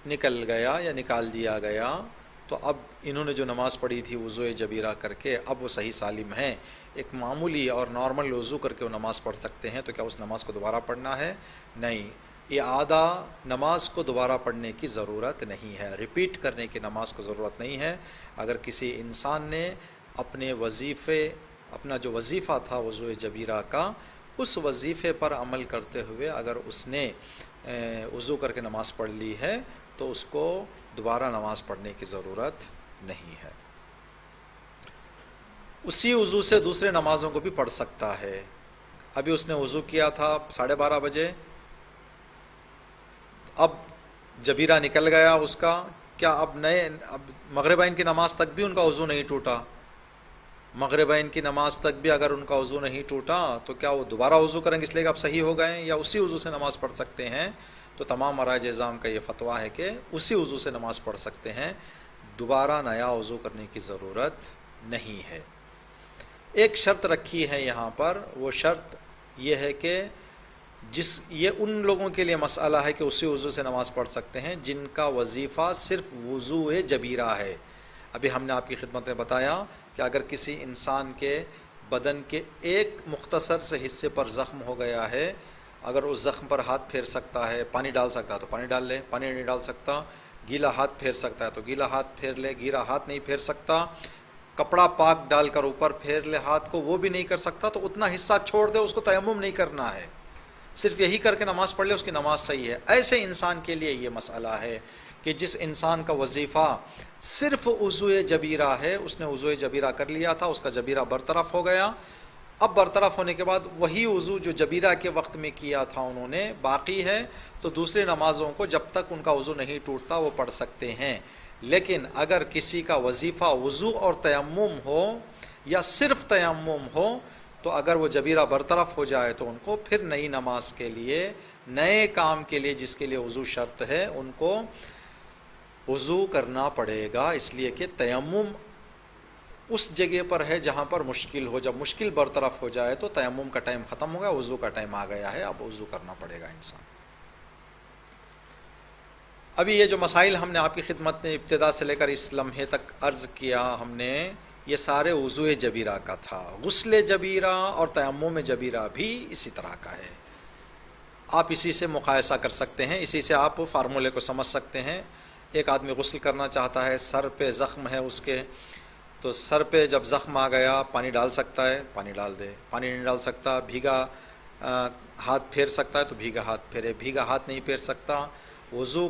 نکل گیا یا نکال دیا گیا، تو اب انہوں نے جو نماز پڑھی تھی وضوء جبیرہ کر کے اب وہ صحیح سالم ہیں، ایک معمولی اور نارمل وضو کر کے وہ نماز پڑھ سکتے ہیں، تو کیا اس نماز کو دوبارہ پڑھنا ہے؟ نہیں، اعادہ نماز کو دوبارہ پڑھنے کی ضرورت نہیں ہے، ریپیٹ کرنے کی نماز کو ضرورت نہیں ہے۔ اگر کسی انسان نے اپنا جو وظیفہ تھا وضوء جبیرہ کا، اس وظیفے پر عمل کرتے ہوئے اگر اس نے وضو کر کے نماز پڑھ لی ہے تو اس کو دوبارہ نماز پڑھنے کی ضرورت نہیں ہے۔ اسی وضو سے دوسرے نمازوں کو بھی پڑھ سکتا ہے۔ ابھی اس نے وضو کیا تھا 12:30 بجے، اب جبیرہ نکل گیا اس کا، کیا اب مغربین کی نماز تک بھی ان کا وضو نہیں ٹوٹا؟ مغربین کی نماز تک بھی اگر ان کا وضو نہیں ٹوٹا تو کیا وہ دوبارہ وضو کریں گے اس لیے کہ اب صحیح ہو گئے ہیں، یا اسی وضو سے نماز پڑھ سکتے ہیں؟ تو تمام مراجع اعظام کا یہ فتویٰ ہے کہ اسی وضو سے نماز پڑھ سکتے ہیں، دوبارہ نیا وضو کرنے کی ضرورت نہیں ہے۔ ایک شرط رکھی ہے یہاں پر، وہ شرط یہ ہے کہ یہ ان لوگوں کے لیے مسئلہ ہے کہ اسی وضو سے نماز پڑھ سکتے ہیں جن کا وظیفہ صرف وضو جبیرہ ہے۔ ابھی ہم نے آپ کی خدمت میں بتایا کہ اگر کسی انسان کے بدن کے ایک مختصر سے حصے پر زخم ہو گیا ہے، اگر اس زخم پر ہاتھ پھیر سکتا ہے، پانی ڈال سکتا ہے تو پانی ڈال لے، پانی نہیں ڈال سکتا، گیلا ہاتھ پھیر سکتا ہے تو گیلا ہاتھ پھیر لے، گیلا ہاتھ نہیں پھیر سکتا، کپڑا پاک ڈال کر اوپر پھیر لے ہاتھ کو، وہ بھی نہیں کر سکتا تو اتنا حصہ چھوڑ دے، اس کو تیمم نہیں کرنا ہے، صرف یہی کر کے نماز پڑھ لے، اس کی نماز صحیح ہے۔ ایسے انسان کے لیے یہ مسئلہ ہے کہ جس انسان کا وظیفہ صرف وضو جبیرہ ہے، اس نے وضو جبیرہ کر لیا تھا، اس کا جبیرہ برطرف ہو گیا، اب برطرف ہونے کے بعد وہی وضو جو جبیرہ کے وقت میں کیا تھا انہوں نے باقی ہے، تو دوسری نمازوں کو جب تک ان کا وضو نہیں ٹوٹتا وہ پڑھ سکتے ہیں۔ لیکن اگر کسی کا وظیفہ وضو اور تیمم ہو یا صرف تیمم ہو، تو اگر وہ جبیرہ برطرف ہو جائے تو ان کو پھر نئی نماز کے لیے، نئے کام کے لیے جس کے لیے وضو شرط ہے، ان کو وضو کرنا پڑے گا، اس لیے کہ تیمم اس جگہ پر ہے جہاں پر مشکل ہو، جب مشکل برطرف ہو جائے تو تیمم کا ٹائم ختم ہو گیا، وضو کا ٹائم آ گیا ہے، اب وضو کرنا پڑے گا انسان۔ ابھی یہ جو مسائل ہم نے آپ کی خدمت میں ابتدا سے لے کر اس لمحے تک عرض کیا ہم نے، یہ سارے وضو جبیرہ کا تھا۔ غسل جبیرہ اور تیمم جبیرہ بھی اسی طرح کا ہے، آپ اسی سے مقایسہ کر سکتے ہیں، اسی سے آپ فارمولے کو سمجھ سکتے ہیں۔ ایک آدمی غسل کرنا چاہتا ہے، سر پہ زخم ہے اس کے، تو سر پہ جب زخم آ گیا پانی ڈال سکتا ہے، پانی ڈال دے، پانی نہیں ڈال سکتا، بھیگا ہاتھ پھیر سکتا ہے تو بھیگا ہاتھ پھیرے، بھیگا ہاتھ نہیں پھیر سکتا، وضو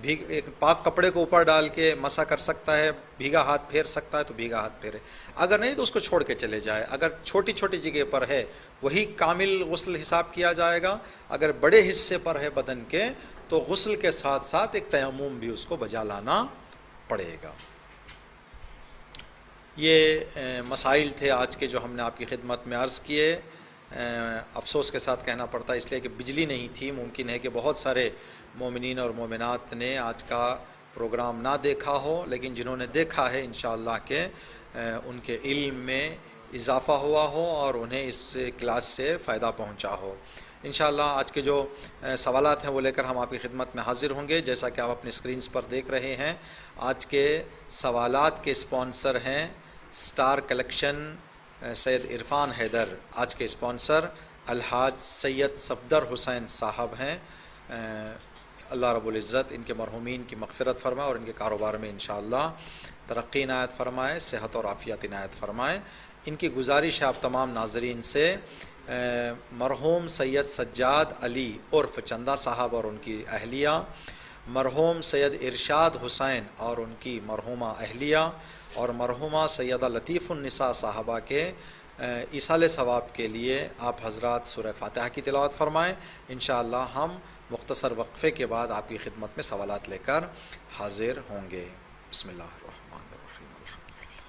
ایک پاک کپڑے کو اوپر ڈال کے مسح کر سکتا ہے، بھیگا ہاتھ پھیر سکتا ہے تو بھیگا ہاتھ پھیرے، اگر نہیں تو اس کو چھوڑ کے چلے جائے۔ اگر چھوٹی چھوٹی جگہ پر ہے وہی کامل غسل حساب کیا جائے گا، اگر بڑے حصے پر ہے بدن کے تو غسل کے ساتھ ساتھ ایک تیمم بھی اس کو بجا لانا پڑے گا۔ یہ مسائل تھے آج کے جو ہم نے آپ کی خدمت میں عرض کیے۔ افسوس کے ساتھ کہنا پڑتا ہے اس لیے کہ بجلی نہیں تھی، ممکن ہے کہ بہت سارے مومنین اور مومنات نے آج کا پروگرام نہ دیکھا ہو، لیکن جنہوں نے دیکھا ہے انشاءاللہ کہ ان کے علم میں اضافہ ہوا ہو اور انہیں اس کلاس سے فائدہ پہنچا ہو۔ انشاءاللہ آج کے جو سوالات ہیں وہ لے کر ہم آپ کی خدمت میں حاضر ہوں گے۔ جیسا کہ آپ اپنے اسکرینز پر دیکھ رہے ہیں، آج کے سوالات کے اسپانسر ہیں سٹار کلیکشن، سید عرفان حیدر، آج کے اسپانسر الحاج سید صفدر حسین صاحب ہیں۔ اللہ رب العزت ان کے مرحومین کی مغفرت فرمائے اور ان کے کاروبار میں انشاءاللہ ترقی عنایت فرمائے، صحت اور عافیت عنایت فرمائے۔ ان کی گزارش ہے آپ تمام ناظرین سے، مرحوم سید سجاد علی عرف چندہ صاحب اور ان کی اہلیہ، مرحوم سید ارشاد حسین اور ان کی مرحومہ اہلیہ، اور مرحومہ سیدہ لطیف النساء صاحبہ کے ایصال ثواب کے لیے آپ حضرات سورہ فاتحہ کی تلاوت فرمائیں۔ انشاءاللہ ہم مختصر وقفے کے بعد آپ کی خدمت میں سوالات لے کر حاضر ہوں گے۔ بسم اللہ الرحمن الرحیم۔ الحمدللہ۔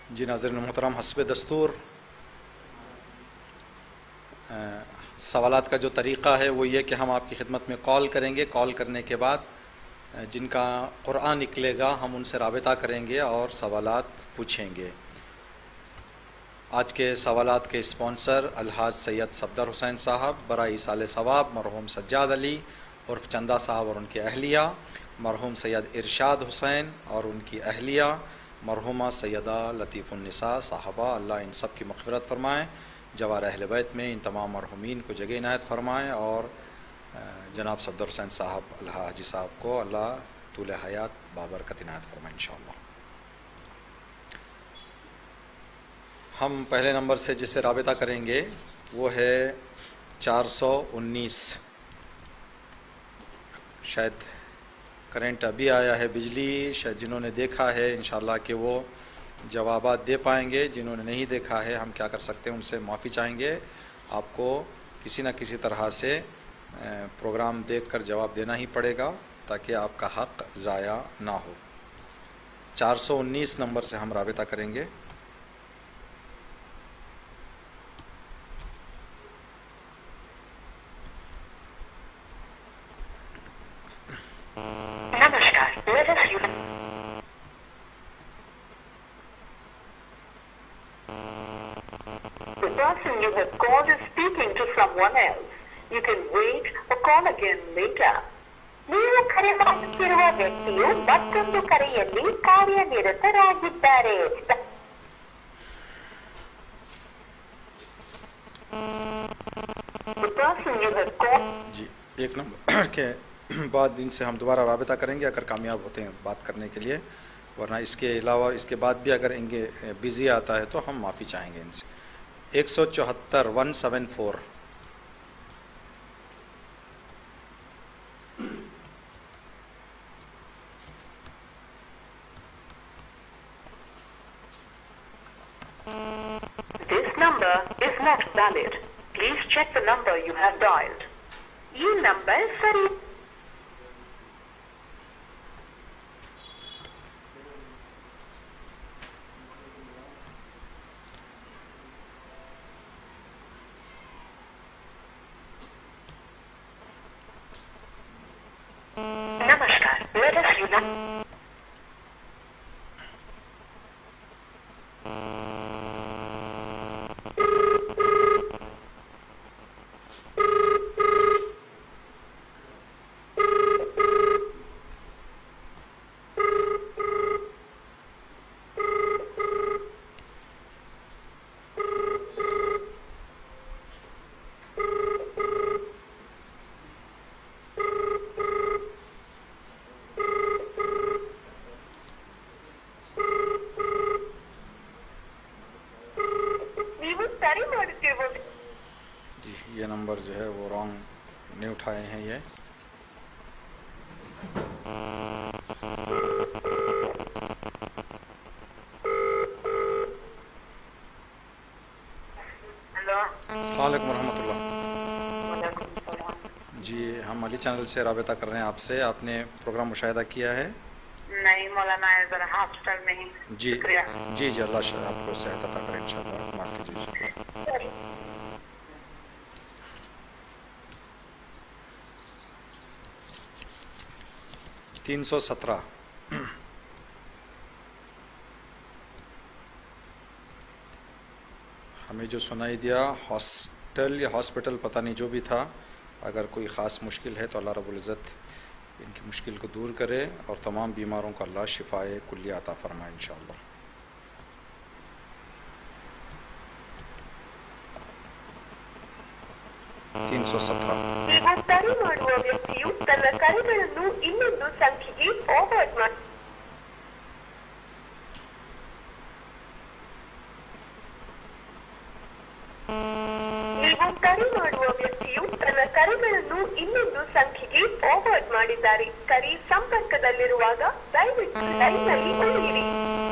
جی ناظرین محترم، حسب دستور سوالات کا جو طریقہ ہے وہ یہ کہ ہم آپ کی خدمت میں کال کریں گے، کال کرنے کے بعد جن کا قرآن نکلے گا ہم ان سے رابطہ کریں گے اور سوالات پوچھیں گے۔ آج کے سوالات کے اسپانسر الحاج سید صفدر حسین صاحب برائے ایصال ثواب، مرحوم سجاد علی عرف چندہ صاحب اور ان کی اہلیہ، مرحوم سید ارشاد حسین اور ان کی اہلیہ، مرحومہ سیدہ لطیف النساء صاحبہ، اللہ ان سب کی مغفرت فرمائیں، جوار اہل بیت میں ان تمام مرحومین کو جگہ عنایت فرمائیں، اور جناب صفدر حسین صاحب الحاجی صاحب کو اللہ طول حیات بابرکت عنایت فرمائیں انشاءاللہ۔ ہم پہلے نمبر سے جس سے رابطہ کریں گے وہ ہے 419۔ شاید کرنٹ ابھی آیا ہے بجلی، شاید جنہوں نے دیکھا ہے انشاءاللہ کہ وہ جوابات دے پائیں گے، جنہوں نے نہیں دیکھا ہے ہم کیا کر سکتے ہیں، ان سے معافی چاہیں گے۔ آپ کو کسی نہ کسی طرح سے پروگرام دیکھ کر جواب دینا ہی پڑے گا تاکہ آپ کا حق ضائع نہ ہو۔ 419 نمبر سے ہم رابطہ کریں گے۔ You have called is speaking to someone else. You can wait or call again later. ನೀವು ಕರೆ ಮಾಡುತ್ತಿರುವ ವ್ಯಕ್ತಿಯು ಮತ್ತೊಂದು ಕರೆಯಲ್ಲಿ ಕಾರ್ಯನಿರತರಾಗಿದ್ದಾರೆ. The person you have called. جی ایک نمبر کے بعد ان سے ہم دوبارہ رابطہ کریں گے اگر کامیاب ہوتے ہیں بات کرنے کے لیے، ورنہ اس کے علاوہ اس کے بعد بھی اگر ان کے بزی آتا ہے تو ہم معافی چاہیں گے ان سے۔ 174 174۔ This number is not valid. Please check the number you have dialed. یہ نمبر سری نمسکار، let us unite. یہ نمبر جو ہے وہ رانگ نہیں اٹھائے ہیں یہ۔ السلام علیکم ورحمۃ اللہ۔ جی ہم علی چینل سے رابطہ کر رہے ہیں آپ سے، آپ نے پروگرام مشاہدہ کیا ہے؟ نہیں مولانا، ذرا ہاسپٹل میں ہی۔ جی جی جی اللہ آپ کو صحت عطا کرے انشاءاللہ، معاف کیجیے۔ 317۔ ہمیں جو سنائی دیا ہاسٹل یا ہاسپٹل پتہ نہیں جو بھی تھا، اگر کوئی خاص مشکل ہے تو اللہ رب العزت ان کی مشکل کو دور کرے اور تمام بیماروں کو اللہ شفائے کلیہ عطا فرمائے انشاءاللہ۔ 317۔ ನೀವು ಕರೆ ಮಾಡುವ ವ್ಯಕ್ತಿಯು ತನ್ನ ಕರೆಗಳನ್ನು ಇನ್ನೊಂದು ಸಂಖ್ಯೆಗೆ ಫಾರ್ವರ್ಡ್ ಮಾಡಿ. ನೀವು ಕರೆ ಮಾಡುವ ವ್ಯಕ್ತಿಯು ತನ್ನ ಕರೆಗಳನ್ನು ಇನ್ನೊಂದು ಸಂಖ್ಯೆಗೆ ಫಾರ್ವರ್ಡ್ ಮಾಡಿದ್ದಾರೆ. ಕರೆ ಸಂಪರ್ಕದಲ್ಲಿರುವಾಗ ದಯವಿಟ್ಟು ಲೈನ್ನಲ್ಲಿ ಉಳಿಯಿರಿ.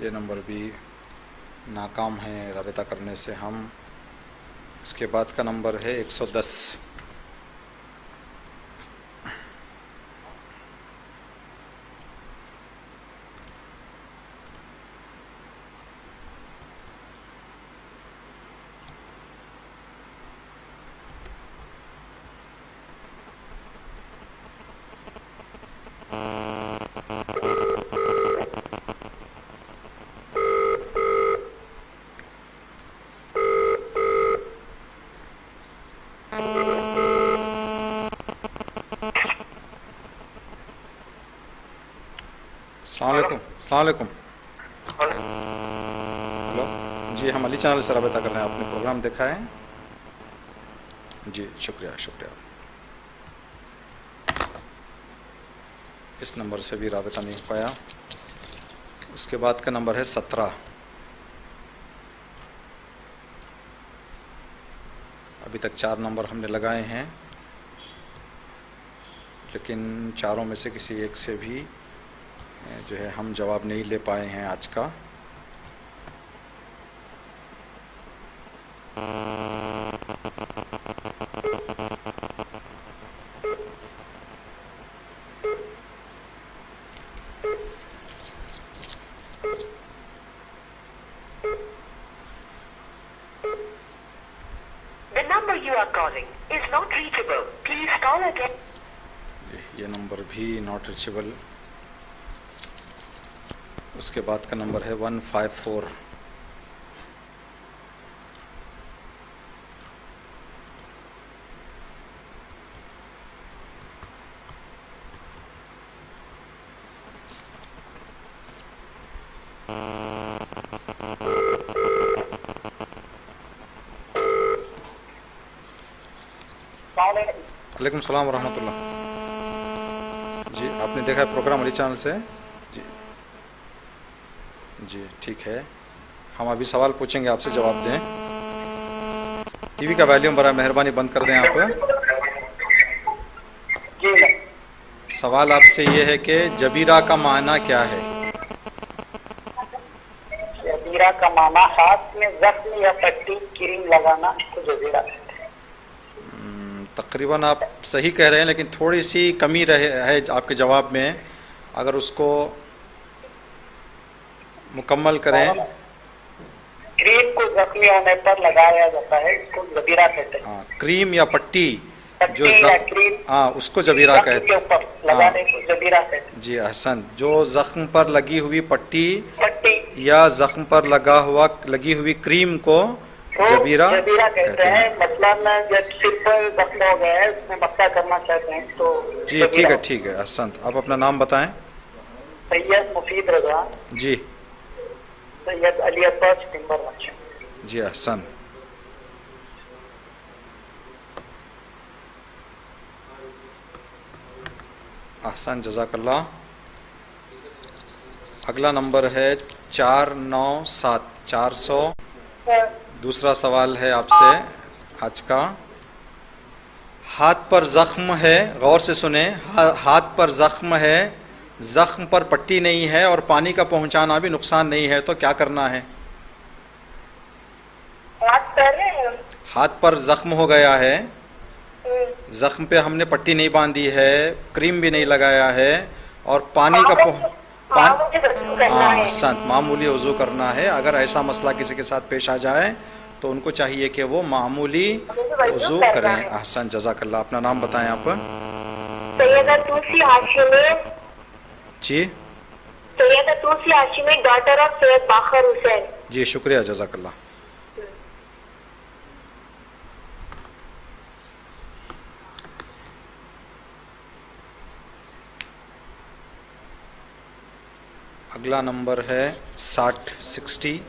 یہ نمبر بھی ناکام ہے رابطہ کرنے سے ہم۔ اس کے بعد کا نمبر ہے 110۔ السلام علیکم. السلام علیکم. ہلو جی، ہم علی چینل سے رابطہ کر رہے ہیں. آپ نے پروگرام دیکھا ہے؟ جی شکریہ شکریہ. اس نمبر سے بھی رابطہ نہیں ہو پایا. اس کے بعد کا نمبر ہے 17. ابھی تک 4 نمبر ہم نے لگائے ہیں، لیکن چاروں میں سے کسی ایک سے بھی جو ہے ہم جواب نہیں لے پائے ہیں آج کا. The number you are calling is not reachable. Please call again. یہ نمبر بھی ناٹ ریچیبل. اس کے بعد کا نمبر ہے 154. وعلیکم السلام ورحمۃ اللہ. جی آپ نے دیکھا ہے پروگرام علی چینل سے؟ جی جی ٹھیک ہے. ہم ابھی سوال پوچھیں گے، آپ سے جواب دیں. ٹی وی کا ویلیوم برائے مہربانی بند کر دیں آپ. سوال آپ سے یہ ہے کہ جبیرہ کا معنی کیا ہے؟ جبیرہ کا معنی ہاتھ میں زخم یا پٹی کریم لگانا کو جبیرہ. تقریباً آپ صحیح کہہ رہے ہیں، لیکن تھوڑی سی کمی ہے آپ کے جواب میں. اگر اس کو مکمل کریں. کریم کو زخمی ہونے پر لگایا جاتا ہے، اس کو جبیرہ کہتے ہیں. ہاں، کریم یا پٹی جو پٹی یا کریم ہاں اس کو جبیرہ زخم کہتے کے ہیں. اوپر لگانے کو جبیرہ کہتے ہیں. جی احسن. جو زخم پر لگی ہوئی پٹی پٹی یا زخم پر لگی ہوئی کریم کو جبیرہ کہتے ہیں. مثلاً جب سر پر زخم ہو گیا ہے، اس میں مسح کرنا چاہتے ہیں تو جی ٹھیک ہے ٹھیک ہے. احسن. آپ اپنا نام بتائیں. سید مفید رضا. جی سید علی عباس ٹمبر بچے. جی احسن. احسن جزاک اللہ. اگلا نمبر ہے 497 400. دوسرا سوال ہے آپ سے آج کا. ہاتھ پر زخم ہے، غور سے سنیں. ہاتھ پر زخم ہے، زخم پر پٹی نہیں ہے اور پانی کا پہنچانا بھی نقصان نہیں ہے، تو کیا کرنا ہے؟ ہاتھ پر زخم ہو گیا ہے، زخم پہ ہم نے پٹی نہیں باندھی ہے، کریم بھی نہیں لگایا ہے، اور پانی کا معمولی وضو کرنا ہے. اگر ایسا مسئلہ کسی کے ساتھ پیش آ جائے تو ان کو چاہیے کہ وہ معمولی وضو کریں. احسن جزاک اللہ. اپنا نام بتائیں آپ. سیدہ توسی ہاشمی. جی سیدہ توسی ہاشمی، ڈاٹر آف سید باخر حسین. جی شکریہ جزاک اللہ. اگلا نمبر ہے 60.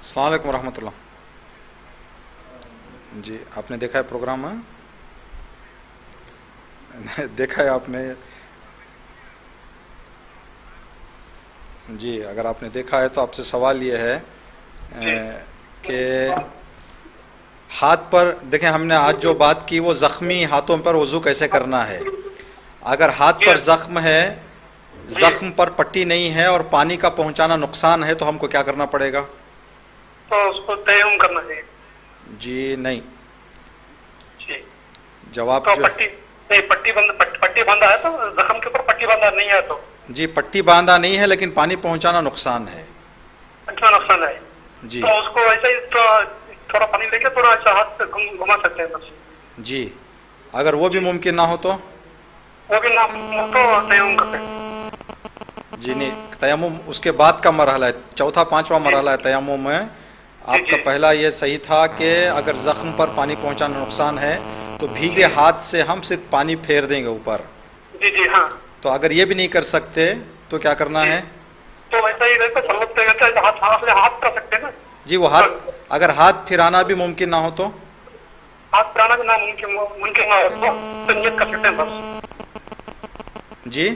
السلام علیکم ورحمۃ اللہ. جی آپ نے دیکھا ہے پروگرام؟ دیکھا ہے آپ نے؟ جی اگر آپ نے دیکھا ہے تو آپ سے سوال یہ ہے کہ ہاتھ پر دیکھیں، ہم نے آج جو بات کی وہ زخمی ہاتھوں پر وضو کیسے کرنا ہے. اگر ہاتھ پر زخم ہے، زخم پر پٹی نہیں ہے اور پانی کا پہنچانا نقصان ہے تو ہم کو کیا کرنا پڑے گا؟ تو اس کو تیمم کرنا چاہیے. جی نہیں، جی جواب تو جو پٹی باندھا ہے تو زخم کے اوپر پٹی باندھا نہیں ہے تو جی پٹی باندھا نہیں ہے لیکن پانی پہنچانا نقصان ہے. اچھا نقصان ہے. جی تو اس کو ایسا ہی تھوڑا پانی لے کے تھوڑا ایسا ہاتھ سے گھما سکتے ہیں بس. جی اگر وہ بھی ممکن نہ ہو تو وہ بھی نہ تو تیمم کرتے ہیں. جی نہیں، تیمم اس کے بعد کا مرحلہ ہے، چوتھا پانچواں مرحلہ ہے تیمم میں. آپ کا پہلا یہ صحیح تھا کہ اگر زخم پر پانی پہنچانا نقصان ہے تو بھیگے ہاتھ سے ہم صرف پانی پھیر دیں گے اوپر. جی جی ہاں. تو اگر یہ بھی نہیں کر سکتے تو کیا کرنا ہے؟ تو ایسا ہی رہتا سلوت رہتا ہے، ہاتھ کر سکتے ہیں نا. جی وہ ہاتھ، اگر ہاتھ پھرانا بھی ممکن نہ ہو تو ہاتھ پھرانا بھی نہ ممکن نہ ہو تو نیت کر سکتے ہیں بس. جی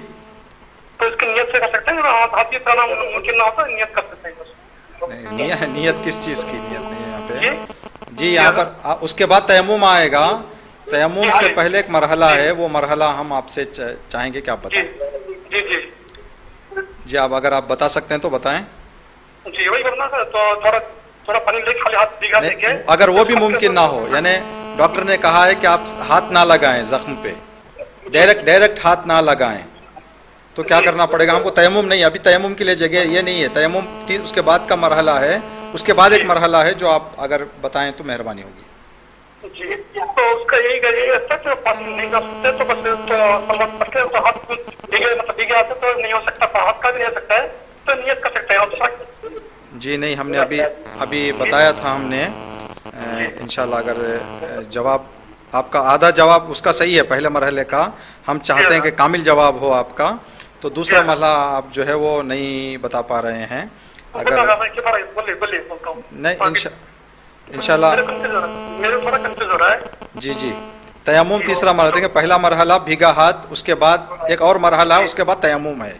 تو اس کی نیت سے کر سکتے ہیں. ہاتھ بھی پھرانا ممکن نہ ہو تو نیت کر سکتے ہیں بس. نیت کس چیز کی نیت نہیں ہے یہاں پہ؟ جی یہاں پر اس کے بعد تیمم آئے گا. تیمم سے پہلے ایک مرحلہ ہے، وہ مرحلہ ہم آپ سے چاہیں گے کہ آپ بتائیں. جی جی جی آپ اگر آپ بتا سکتے ہیں تو بتائیں. جی وہی کرنا ہے. تو تھوڑا پانی لے کے خالی ہاتھ بھیگا دے کے، اگر وہ بھی ممکن نہ ہو، یعنی ڈاکٹر نے کہا ہے کہ آپ ہاتھ نہ لگائیں زخم پہ، ڈائریکٹ ہاتھ نہ لگائیں، تو کیا کرنا پڑے گا ہم کو؟ تیمم نہیں، ابھی تیمم کے لیے جگہ یہ نہیں ہے. تیمم اس کے بعد کا مرحلہ ہے. اس کے بعد ایک مرحلہ ہے جو آپ اگر بتائیں تو مہربانی ہوگی. جی تو اس کا یہی رہتا ہے کہ پانی نہیں کر سکتے تو بس سلوت پڑھ کے تو ہاتھ بھیگے ہاتھ تو نہیں ہو سکتا، ہاتھ کا بھی نہیں ہو سکتا ہے تو نیت کر سکتے ہیں. جی نہیں، ہم نے ابھی بتایا تھا ہم نے. انشاءاللہ اگر جواب آپ کا آدھا جواب اس کا صحیح ہے پہلے مرحلے کا، ہم چاہتے ہیں کہ کامل جواب ہو آپ کا، تو دوسرا مرحلہ آپ جو ہے وہ نہیں بتا پا رہے ہیں. اگر نہیں انشاءاللہ میرے تھوڑا کنفیوز ہو رہا ہے. جی جی تیمم تیسرا مرحلہ، دیکھیں پہلا مرحلہ بھیگا ہاتھ، اس کے بعد ایک اور مرحلہ ہے، اس کے بعد تیمم ہے.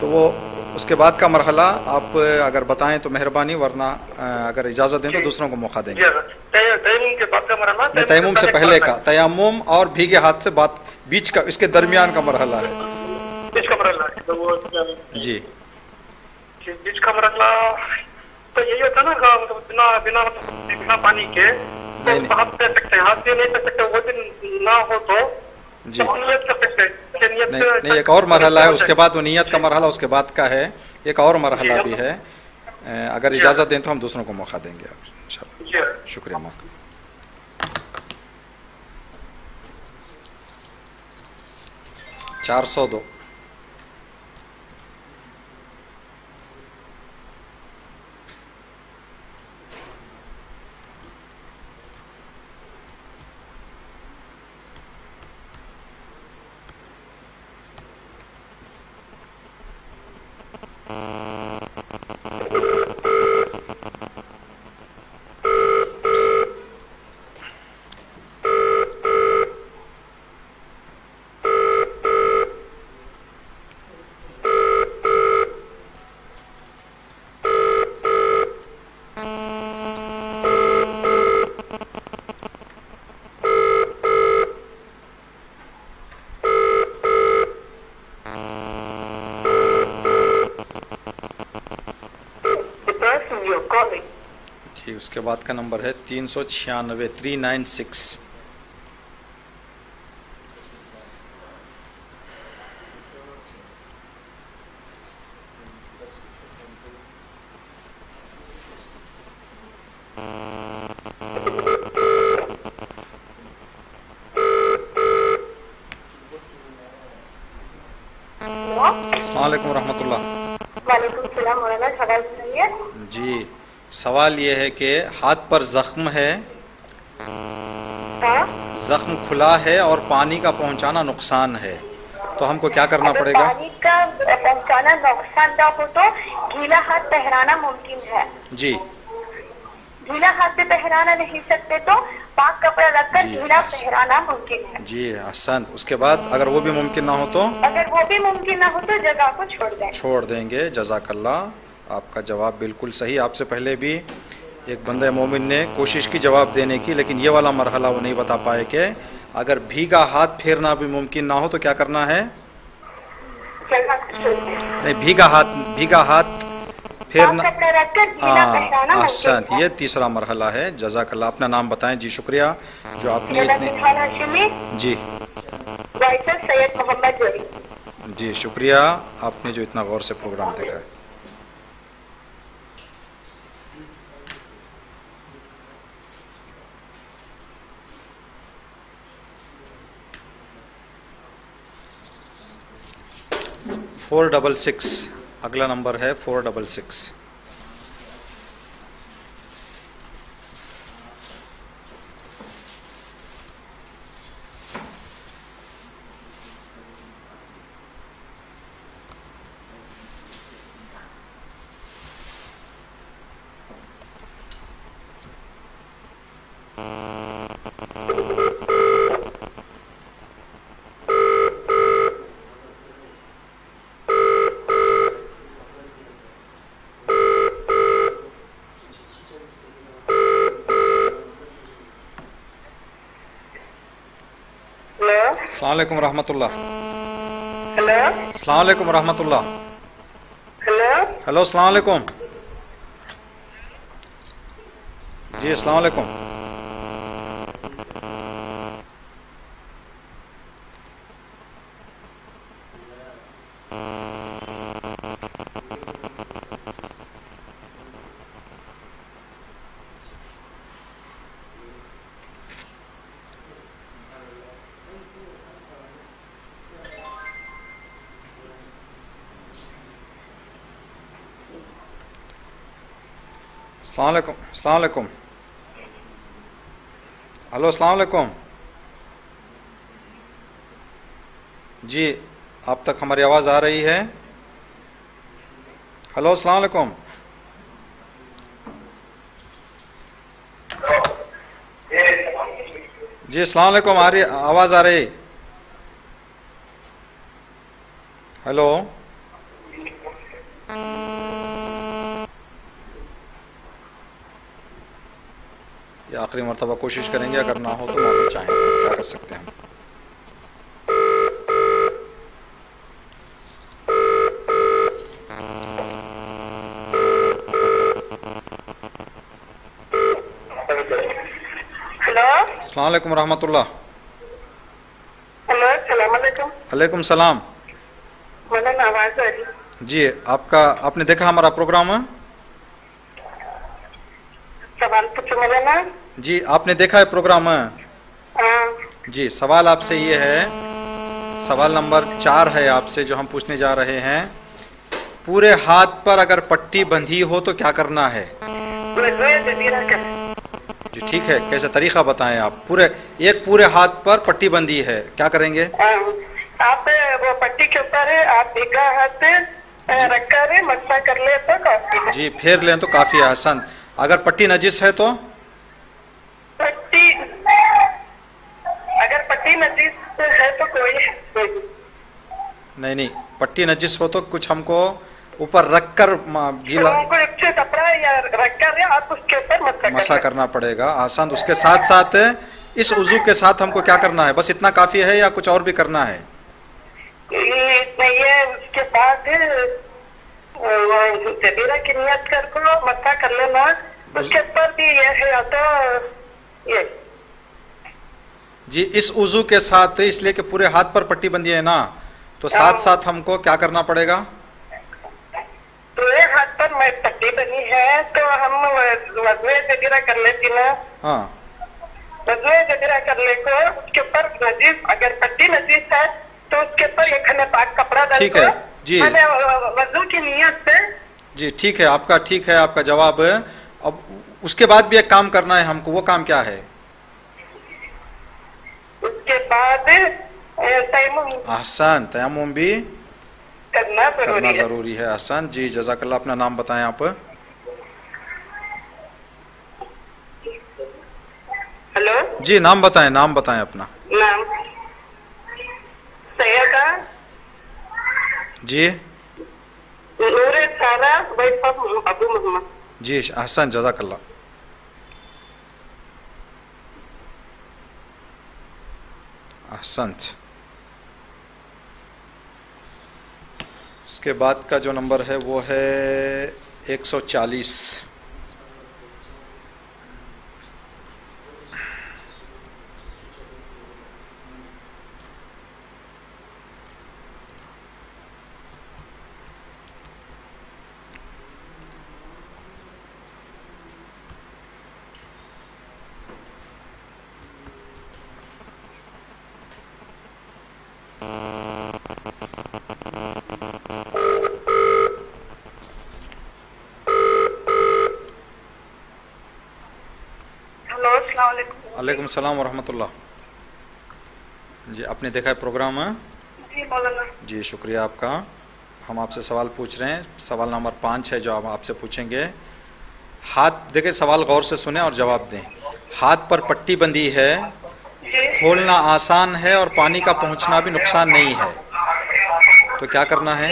تو وہ اس کے بعد کا مرحلہ آپ اگر بتائیں تو مہربانی، ورنہ اگر اجازت دیں تو دوسروں کو موقع دیں گے. تیمم کے بعد کا مرحلہ نہیں، تیمم سے پہلے کا، تیمم اور بھیگے ہاتھ سے بات بیچ کا، اس کے درمیان کا مرحلہ ہے. بیچ کا مرحلہ جی بیچ کا مرحلہ تو یہی ہوتا ہے نا، بنا پانی کے ہاتھ دے سکتے ہیں. ہاتھ نہیں کر سکتے، وہ دن نہ ہو تو جی نیت کر سکتے ہیں. نہیں، ایک اور مرحلہ ہے اس کے بعد، وہ نیت کا مرحلہ اس کے بعد کا ہے. ایک اور مرحلہ بھی ہے، اگر اجازت دیں تو ہم دوسروں کو موقع دیں گے انشاءاللہ. شکریہ. موقع 402. اس کے بعد کا نمبر ہے 396 396. السلام علیکم ورحمۃ اللہ. وعلیکم السلام مولانا. سوال سنیے. جی سوال یہ ہے کہ ہاتھ پر زخم ہے، زخم کھلا ہے اور پانی کا پہنچانا نقصان ہے، تو ہم کو کیا کرنا پڑے گا؟ پانی کا پہنچانا نقصان دہ ہو تو گیلا ہاتھ پہرانا ممکن ہے. جی گیلا ہاتھ سے پہرانا نہیں سکتے تو پاک کپڑا رکھ کر گیلا پہرانا ممکن ہے. جی احسنت. اس کے بعد اگر وہ بھی ممکن نہ ہو تو؟ اگر وہ بھی ممکن نہ ہو تو جگہ کو چھوڑ دیں. چھوڑ دیں گے. جزاک اللہ. آپ کا جواب بالکل صحیح. آپ سے پہلے بھی ایک بندہ مومن نے کوشش کی جواب دینے کی، لیکن یہ والا مرحلہ وہ نہیں بتا پائے کہ اگر بھیگا ہاتھ پھیرنا بھی ممکن نہ ہو تو کیا کرنا ہے. نہیں، بھیگا ہاتھ پھیرنا. احسنت، یہ تیسرا مرحلہ ہے. جزاک اللہ. اپنا نام بتائیں. جی شکریہ جو آپ نے اتنے. جی سید محمد جوری. جی شکریہ آپ نے جو اتنا غور سے پروگرام دیکھا ہے. فور ڈبل سکس اگلا نمبر ہے. 466. السلام علیکم ورحمۃ اللہ. ہلو السلام علیکم ورحمۃ اللہ. ہلو ہلو السلام علیکم. جی السلام علیکم. السلام علیکم. السلام علیکم. ہلو السلام علیکم. جی آپ تک ہماری آواز آ رہی ہے؟ ہلو السلام علیکم. جی السلام علیکم. آواز آ رہی؟ ہلو. یہ آخری مرتبہ کوشش کریں گے، اگر نہ ہو تو معافی چاہیں گے. کیا کر سکتے ہیں ہم. ہلو السلام علیکم ورحمۃ اللہ. ہلو السلام علیکم. علیکم السلام. مولانا آواز آ رہی؟ جی آپ نے دیکھا ہمارا پروگرام؟ سوال پوچھو مولانا. جی آپ نے دیکھا ہے پروگرام؟ ہاں. جی سوال آپ سے یہ ہے، سوال نمبر 4 ہے آپ سے جو ہم پوچھنے جا رہے ہیں. پورے ہاتھ پر اگر پٹی بندھی ہو تو کیا کرنا ہے؟ جی ٹھیک ہے، کیسا طریقہ بتائیں آپ. پورے ہاتھ پر پٹی بندھی ہے، کیا کریں گے؟ آپ وہ پٹی کے اوپر آپ بھیگا ہاتھ رکھ کر مسا کر لے تو کافی ہے. جی پھیر لیں تو کافی ہے. حسن. اگر پٹی نجس ہے تو؟ اگر پٹی نجس ہے تو کوئی نہیں، پٹی نجس ہو تو کچھ ہم کو اوپر رکھ کر گیلا کپڑا یا رکھ کر آپ اس کے اوپر مسا کرنا پڑے گا. آسان. اس کے ساتھ ساتھ اس وضو کے ساتھ ہم کو کیا کرنا ہے؟ بس اتنا کافی ہے یا کچھ اور بھی کرنا ہے؟ یہ اس کے بعد جبیرہ کی نیت کر کو مسا کر لینا. اس کے اوپر بھی یہ ہے تو یہ جی اس وضو کے ساتھ، اس لیے کہ پورے ہاتھ پر پٹی بندھی ہے نا، تو ساتھ ساتھ ہم کو کیا کرنا پڑے گا؟ پورے ہاتھ پر پٹی بنی ہے تو ہم وضو جبیرہ کر لیتی نا. ہاں وضو جبیرہ کر لے کو اس کے اوپر نجیس، اگر پٹی نجیس ہے تو اس کے اوپر ایک کھنے پاک کپڑا ڈال ٹھیک ہے. جی وضو کی نیت سے. جی ٹھیک ہے، آپ کا جواب. اب اس کے بعد بھی ایک کام کرنا ہے ہم کو. وہ کام کیا ہے؟ اس کے بعد تیمم. احسن. تیمم بھی کرنا ضروری ہے. احسن. جی جزاک اللہ. اپنا نام بتائیں آپ. ہلو جی نام بتائیں اپنا. نام سیدہ جی نور سارا ابو محمد. جی احسن. جزاک اللہ. احسنت. اس کے بعد کا جو نمبر ہے وہ ہے 140. وعلیکم السلام ورحمۃ اللہ. جی آپ نے دیکھا ہے پروگرام؟ جی مولانا. جی شکریہ آپ کا. ہم آپ سے سوال پوچھ رہے ہیں. سوال نمبر 5 ہے جو ہم آپ سے پوچھیں گے. ہاتھ دیکھیں، سوال غور سے سنیں اور جواب دیں. ہاتھ پر پٹی بندھی ہے، کھولنا آسان ہے اور پانی کا پہنچنا بھی نقصان نہیں ہے، تو کیا کرنا ہے؟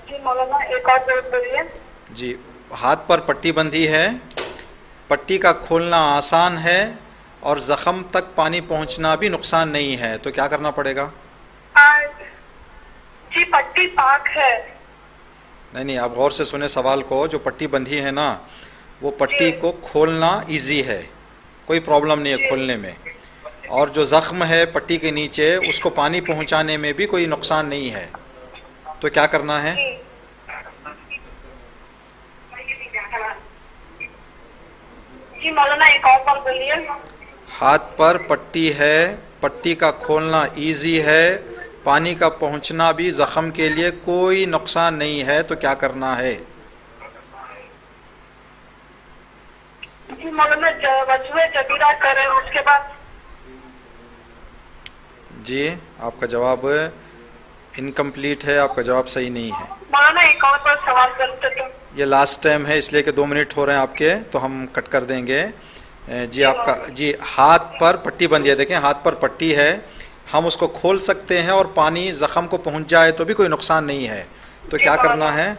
جی مولانا ایک اور بات بولیے. جی ہاتھ پر پٹی بندھی ہے، پٹی کا کھولنا آسان ہے اور زخم تک پانی پہنچنا بھی نقصان نہیں ہے، تو کیا کرنا پڑے گا؟ جی پٹی پاک ہے. نہیں آپ غور سے سنیں سوال کو. جو پٹی بندھی ہے نا، وہ پٹی کو کھولنا ایزی ہے، کوئی پرابلم نہیں ہے کھولنے میں. اور جو زخم ہے پٹی کے نیچے، اس کو پانی پہنچانے میں بھی کوئی نقصان نہیں ہے، تو کیا کرنا ہے؟ جی مولانا ایک اور بار بولیے. ہاتھ پر پٹی ہے، پٹی کا کھولنا ایزی ہے، پانی کا پہنچنا بھی زخم کے لیے کوئی نقصان نہیں ہے، تو کیا کرنا ہے؟ جی مولانا وضو جبیرہ کریں اس کے بعد. جی آپ کا جواب انکمپلیٹ ہے، آپ کا جواب صحیح نہیں ہے. مولانا ایک اور بار سوال کرتے تھے. یہ لاسٹ ٹائم ہے اس لیے کہ 2 منٹ ہو رہے ہیں آپ کے، تو ہم کٹ کر دیں گے. جی آپ کا جی ہاتھ پر پٹی بندھی ہے، دیکھیں ہاتھ پر پٹی ہے، ہم اس کو کھول سکتے ہیں اور پانی زخم کو پہنچ جائے تو بھی کوئی نقصان نہیں ہے، تو کیا کرنا ہے؟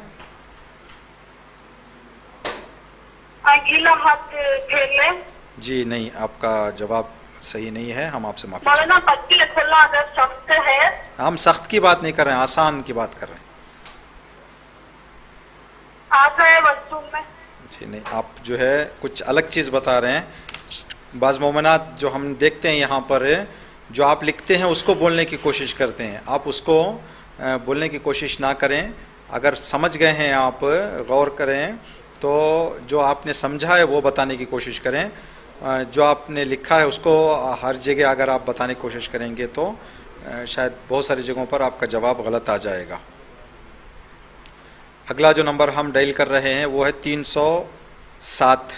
گیلا ہاتھ پھیر لیں. جی نہیں، آپ کا جواب صحیح نہیں ہے، ہم آپ سے معافی مولانا پٹی کھولنا اگر سخت ہے. ہم سخت کی بات نہیں کر رہے ہیں، آسان کی بات کر رہے ہیں. آتا ہے وضو میں. جی نہیں، آپ جو ہے کچھ الگ چیز بتا رہے ہیں. بعض مومنات جو ہم دیکھتے ہیں یہاں پر، جو آپ لکھتے ہیں اس کو بولنے کی کوشش کرتے ہیں، آپ اس کو بولنے کی کوشش نہ کریں. اگر سمجھ گئے ہیں آپ، غور کریں تو جو آپ نے سمجھا ہے وہ بتانے کی کوشش کریں. جو آپ نے لکھا ہے اس کو ہر جگہ اگر آپ بتانے کی کوشش کریں گے تو شاید بہت ساری جگہوں پر آپ کا جواب غلط آ جائے گا. اگلا جو نمبر ہم ڈائل کر رہے ہیں وہ ہے 307.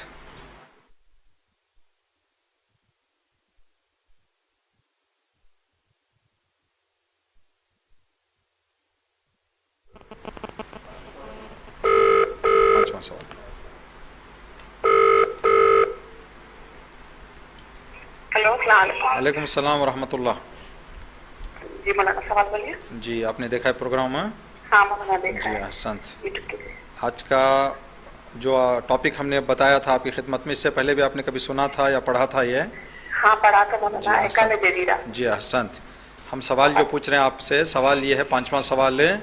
پانچواں سوال. ہلو السلام علیکم. وعلیکم السلام ورحمۃ اللہ. جی مولانا سوال بولیے. جی آپ نے دیکھا ہے پروگرام؟ ہاں مولانا دیکھا جی ہے. احسنت. یوٹیوب پہ. آج کا جو ٹاپک ہم نے بتایا تھا آپ کی خدمت میں، اس سے پہلے بھی آپ نے کبھی سنا تھا یا پڑھا تھا یہ؟ ہاں پڑھا تھا مولانا. اکال جزیرہ. جی احسنت. ہم سوال جو پوچھ رہے ہیں آپ سے، سوال یہ ہے 5واں سوال ہے.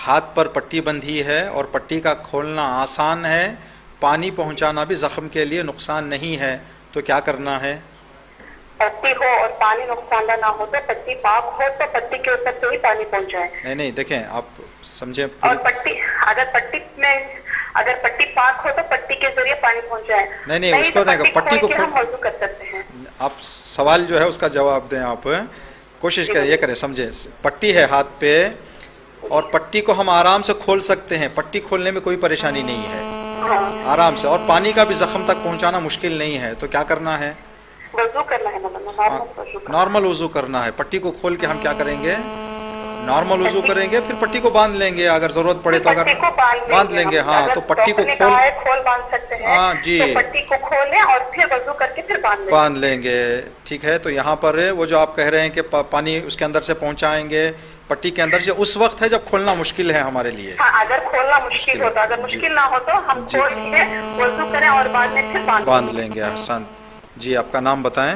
ہاتھ پر پٹی بندھی ہے اور پٹی کا کھولنا آسان ہے، پانی پہنچانا بھی زخم کے لیے نقصان نہیں ہے، تو کیا کرنا ہے؟ پٹی ہو اور پانی نقصان دہ نہ ہو تو پٹی پاک ہو تو پٹی کے اوپر سے ہی پانی پہنچائے. نہیں دیکھیں آپ سمجھیں. اور پٹی اگر پٹی پاک ہو تو پٹی کے ذریعے پانی پہنچائے. نہیں اس کو نہیں، پٹی کو ہم وضو کر سکتے ہیں. آپ سوال جو ہے اس کا جواب دیں. آپ کوشش کریں، یہ کریں سمجھیں. پٹی ہے ہاتھ پہ اور پٹی کو ہم آرام سے کھول سکتے ہیں، پٹی کھولنے میں کوئی پریشانی نہیں ہے، آرام سے. اور پانی کا بھی زخم تک پہنچانا مشکل نہیں ہے، تو کیا کرنا ہے؟ وضو کرنا ہے مولانا. نارمل وضو کرنا ہے. پٹی کو کھول کے ہم کیا کریں گے؟ نارمل وضو کریں گے، پھر پٹی کو باندھ لیں گے اگر ضرورت پڑے تو. اگر باندھ لیں گے ہاں تو پٹی کو کھول باندھ سکتے ہیں. ہاں جی پٹی کو کھولیں اور پھر وضو کر کے پھر باندھ لیں گے. ٹھیک ہے. تو یہاں پر وہ جو آپ کہہ رہے ہیں کہ پانی اس کے اندر سے پہنچائیں گے پٹی کے اندر سے، اس وقت ہے جب کھولنا مشکل ہے ہمارے لیے. اگر کھولنا مشکل ہوتا، اگر مشکل نہ ہو تو ہم کھول کے وضو کریں اور بعد میں پھر باندھ لیں گے. احسن. جی آپ کا نام بتائیں.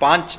5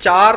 4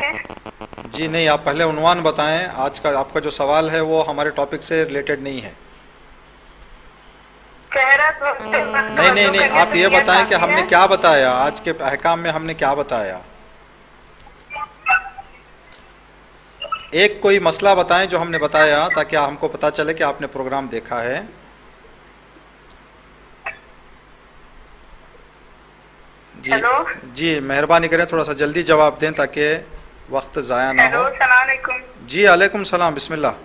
ہے؟ جی نہیں، آپ پہلے عنوان بتائیں. آج کا آپ کا جو سوال ہے وہ ہمارے ٹاپک سے ریلیٹڈ نہیں ہے. چہرہ دھوتے وقت نہیں نہیں وضو نہیں، کرنے آپ سے یہ نیت بتائیں کہ کافی ہم نے ہے؟ کیا بتایا آج کے احکام میں، ہم نے کیا بتایا. ایک کوئی مسئلہ بتائیں جو ہم نے بتایا تاکہ ہم کو پتہ چلے کہ آپ نے پروگرام دیکھا ہے. جی ہیلو جی، مہربانی کریں تھوڑا سا جلدی جواب دیں تاکہ وقت ضائع نہ ہیلو، ہو. السلام علیکم. جی علیکم السلام، بسم اللہ.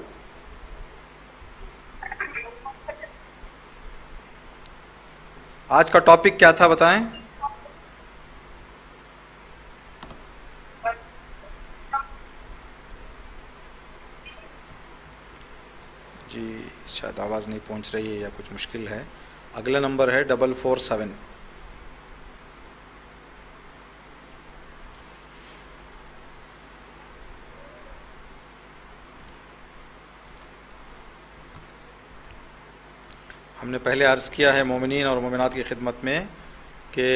آج کا ٹاپک کیا تھا بتائیں. جی شاید آواز نہیں پہنچ رہی ہے یا کچھ مشکل ہے. اگلا نمبر ہے 447. ہم نے پہلے عرض کیا ہے مومنین اور مومنات کی خدمت میں کہ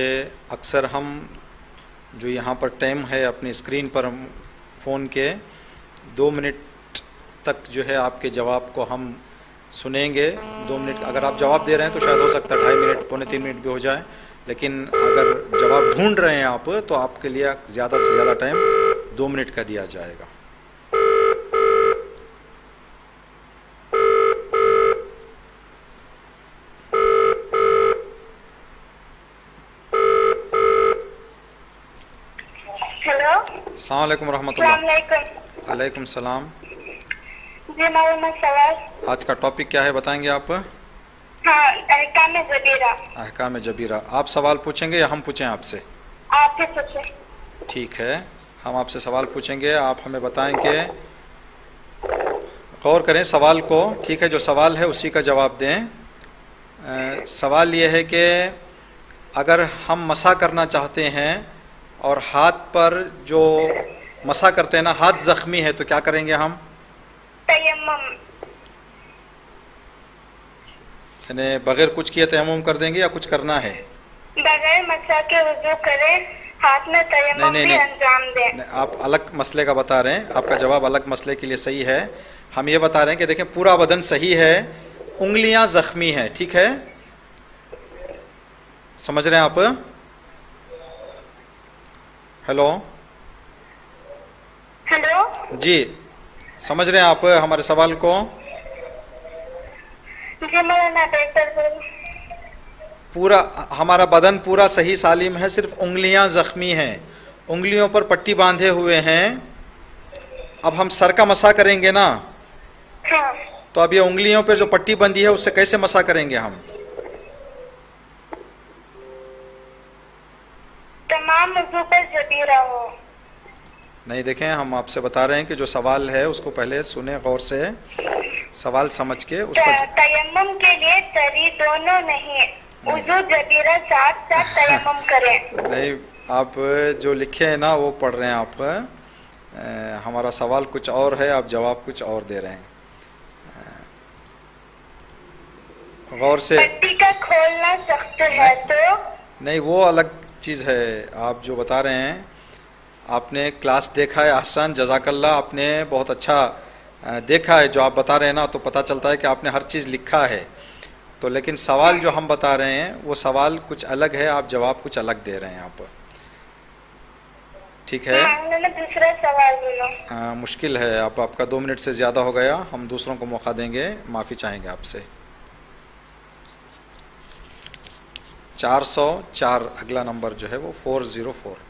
اکثر ہم جو یہاں پر ٹائم ہے اپنی اسکرین پر فون کے 2 منٹ تک جو ہے آپ کے جواب کو ہم سنیں گے. 2 منٹ اگر آپ جواب دے رہے ہیں تو شاید ہو سکتا ہے 2.5 منٹ پونے 3 منٹ بھی ہو جائے، لیکن اگر جواب ڈھونڈ رہے ہیں آپ تو آپ کے لیے زیادہ سے زیادہ ٹائم 2 منٹ کا دیا جائے گا. ہیلو، السلام علیکم ورحمۃ السلام اللہ. علیکم. علیکم السلام. جی مولانا سوال. آج کا ٹاپک کیا ہے بتائیں گے آپ. ہاں، احکام زبیرہ. احکام جبیرہ. آپ سوال پوچھیں گے یا ہم پوچھیں آپ سے؟ آپ ہی پوچھیں. ٹھیک ہے، ہم آپ سے سوال پوچھیں گے، آپ ہمیں بتائیں کہ غور کریں سوال کو. ٹھیک ہے، جو سوال ہے اسی کا جواب دیں. سوال یہ ہے کہ اگر ہم مسح کرنا چاہتے ہیں اور ہاتھ پر جو مسح کرتے ہیں نا ہاتھ زخمی ہے تو کیا کریں گے ہم؟ تیمم. یعنی بغیر کچھ کیے تیمم کر دیں گے یا کچھ کرنا ہے؟ بغیر مسح کے وضو کریں، ہاتھ میں تیمم بھی انجام دیں. نہیں، آپ الگ مسئلے کا بتا رہے ہیں، آپ کا جواب الگ مسئلے کے لیے صحیح ہے. ہم یہ بتا رہے ہیں کہ دیکھیں پورا بدن صحیح ہے، انگلیاں زخمی ہیں. ٹھیک ہے، سمجھ رہے ہیں آپ؟ ہیلو ہیلو، جی، سمجھ رہے ہیں آپ ہمارے سوال کو؟ جی مولانا بہتر بول. پورا ہمارا بدن پورا صحیح سالم ہے، صرف انگلیاں زخمی ہیں، انگلیوں پر پٹی باندھے ہوئے ہیں. اب ہم سر کا مسح کریں گے نا، ہاں. تو اب یہ انگلیوں پہ جو پٹی بندھی ہے اس سے کیسے مسح کریں گے ہم؟ تمام وضو پر جبیرہ ہو. نہیں، دیکھیں ہم آپ سے بتا رہے ہیں کہ جو سوال ہے اس کو پہلے سنیں غور سے، سوال سمجھ کے اس کا تیمم کے لیے تری دونوں نہیں، وضو جبیرہ ساتھ ساتھ تیمم کریں. نہیں، آپ جو لکھے ہیں نا وہ پڑھ رہے ہیں آپ. ہمارا سوال کچھ اور ہے، آپ جواب کچھ اور دے رہے ہیں. غور سے. پٹی کا کھولنا سخت ہے تو نہیں، وہ الگ چیز ہے. آپ جو بتا رہے ہیں آپ نے کلاس دیکھا ہے، احسن، جزاک اللہ، آپ نے بہت اچھا دیکھا ہے. جو آپ بتا رہے ہیں نا تو پتہ چلتا ہے کہ آپ نے ہر چیز لکھا ہے. تو لیکن سوال جو ہم بتا رہے ہیں وہ سوال کچھ الگ ہے، آپ جواب کچھ الگ دے رہے ہیں آپ. ٹھیک ہے، دوسرا سوال بولو. مشکل ہے. آپ کا 2 منٹ سے زیادہ ہو گیا، ہم دوسروں کو موقع دیں گے. معافی چاہیں گے آپ سے. 404 اگلا نمبر جو ہے وہ 404.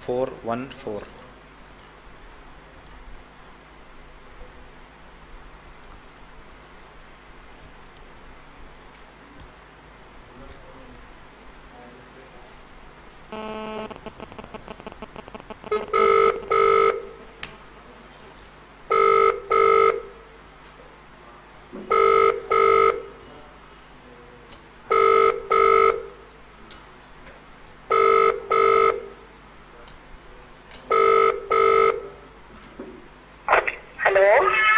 414।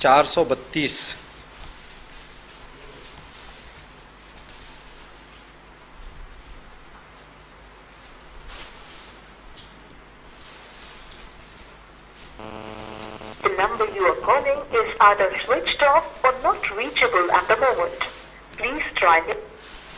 432। The number you are calling is either switched off or not reachable at the moment. Please try it.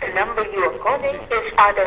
The number you are calling is either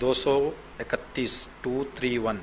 231 231।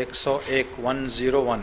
101 101।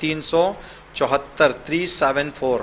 374 374।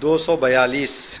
242।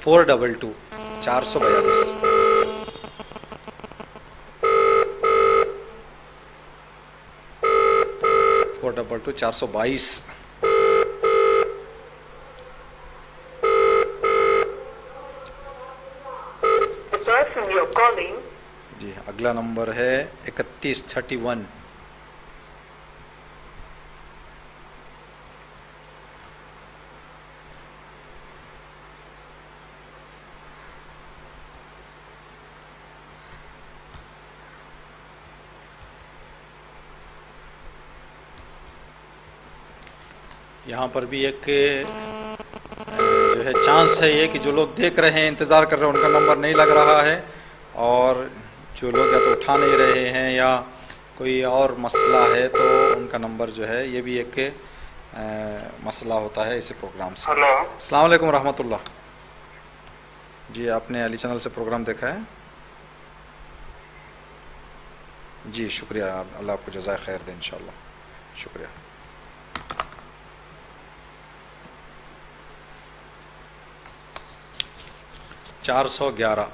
422 442। 422 422. The person you're calling جی اگلا نمبر ہے 3131. یہاں پر بھی ایک جو ہے چانس ہے یہ کہ جو لوگ دیکھ رہے ہیں انتظار کر رہے ہیں ان کا نمبر نہیں لگ رہا ہے، اور جو لوگ یا تو اٹھا نہیں رہے ہیں یا کوئی اور مسئلہ ہے تو ان کا نمبر جو ہے یہ بھی ایک مسئلہ ہوتا ہے اسی پروگرام سے. ہلو السلام علیکم ورحمۃ اللہ. جی آپ نے علی چینل سے پروگرام دیکھا ہے؟ جی شکریہ، اللہ آپ کو جزائے خیر دے انشاءاللہ. شکریہ. چار سو گیارہ.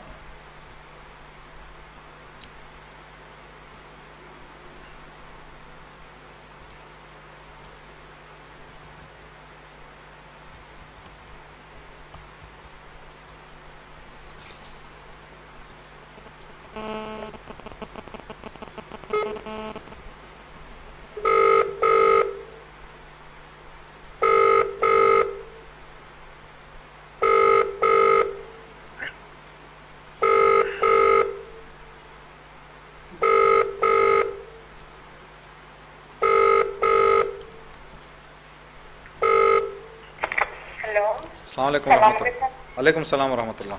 السلام علیکم ورحمۃ اللہ. وعلیکم السلام ورحمۃ اللہ.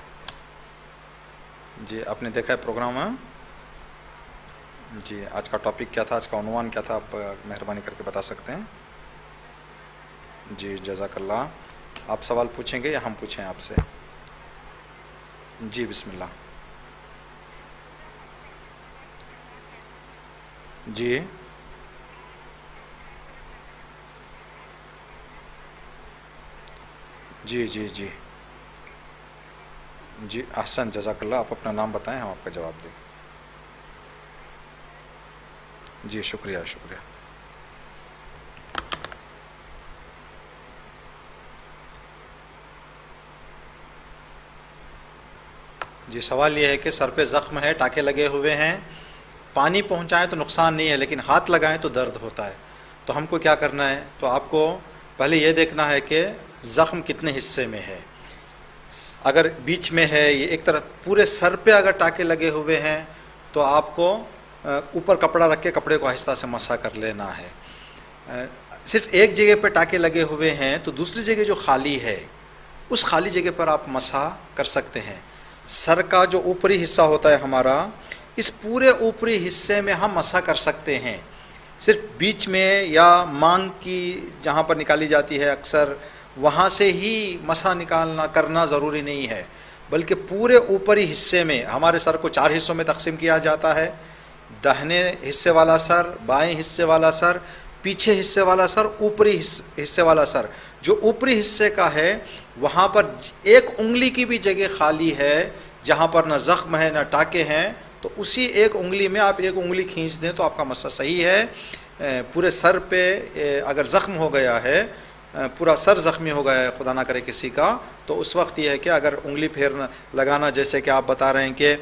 جی آپ نے دیکھا ہے پروگرام؟ ہے جی آج کا ٹاپک کیا تھا، آج کا عنوان کیا تھا، آپ مہربانی کر کے بتا سکتے ہیں؟ جی جزاک اللہ. آپ سوال پوچھیں گے یا ہم پوچھیں آپ سے؟ جی بسم اللہ. جی جی جی جی جی احسن جزاک اللہ. آپ اپنا نام بتائیں، ہم آپ کا جواب دیں. جی شکریہ شکریہ. جی سوال یہ ہے کہ سر پہ زخم ہے، ٹانکے لگے ہوئے ہیں، پانی پہنچائیں تو نقصان نہیں ہے لیکن ہاتھ لگائیں تو درد ہوتا ہے، تو ہم کو کیا کرنا ہے؟ تو آپ کو پہلے یہ دیکھنا ہے کہ زخم کتنے حصے میں ہے. اگر بیچ میں ہے، یہ ایک طرف پورے سر پہ اگر ٹانکے لگے ہوئے ہیں تو آپ کو اوپر کپڑا رکھ کے کپڑے کو آہستہ سے مسح کر لینا ہے. صرف ایک جگہ پہ ٹانکے لگے ہوئے ہیں تو دوسری جگہ جو خالی ہے اس خالی جگہ پر آپ مسح کر سکتے ہیں. سر کا جو اوپری حصہ ہوتا ہے ہمارا، اس پورے اوپری حصے میں ہم مسح کر سکتے ہیں. صرف بیچ میں یا مانگ کی جہاں پر نکالی جاتی ہے اکثر وہاں سے ہی مسح نکالنا کرنا ضروری نہیں ہے، بلکہ پورے اوپری حصے میں. ہمارے سر کو 4 حصوں میں تقسیم کیا جاتا ہے: داہنے حصے والا سر، بائیں حصے والا سر، پیچھے حصے والا سر، اوپری حصے والا سر. جو اوپری حصے کا ہے وہاں پر ایک انگلی کی بھی جگہ خالی ہے جہاں پر نہ زخم ہے نہ ٹانکے ہیں، تو اسی ایک انگلی میں آپ ایک انگلی کھینچ دیں تو آپ کا مسح صحیح ہے. پورے سر پہ اگر زخم ہو گیا ہے، پورا سر زخمی ہو گیا ہے خدا نہ کرے کسی کا، تو اس وقت یہ ہے کہ اگر انگلی پھیر لگانا جیسے کہ آپ بتا رہے ہیں کہ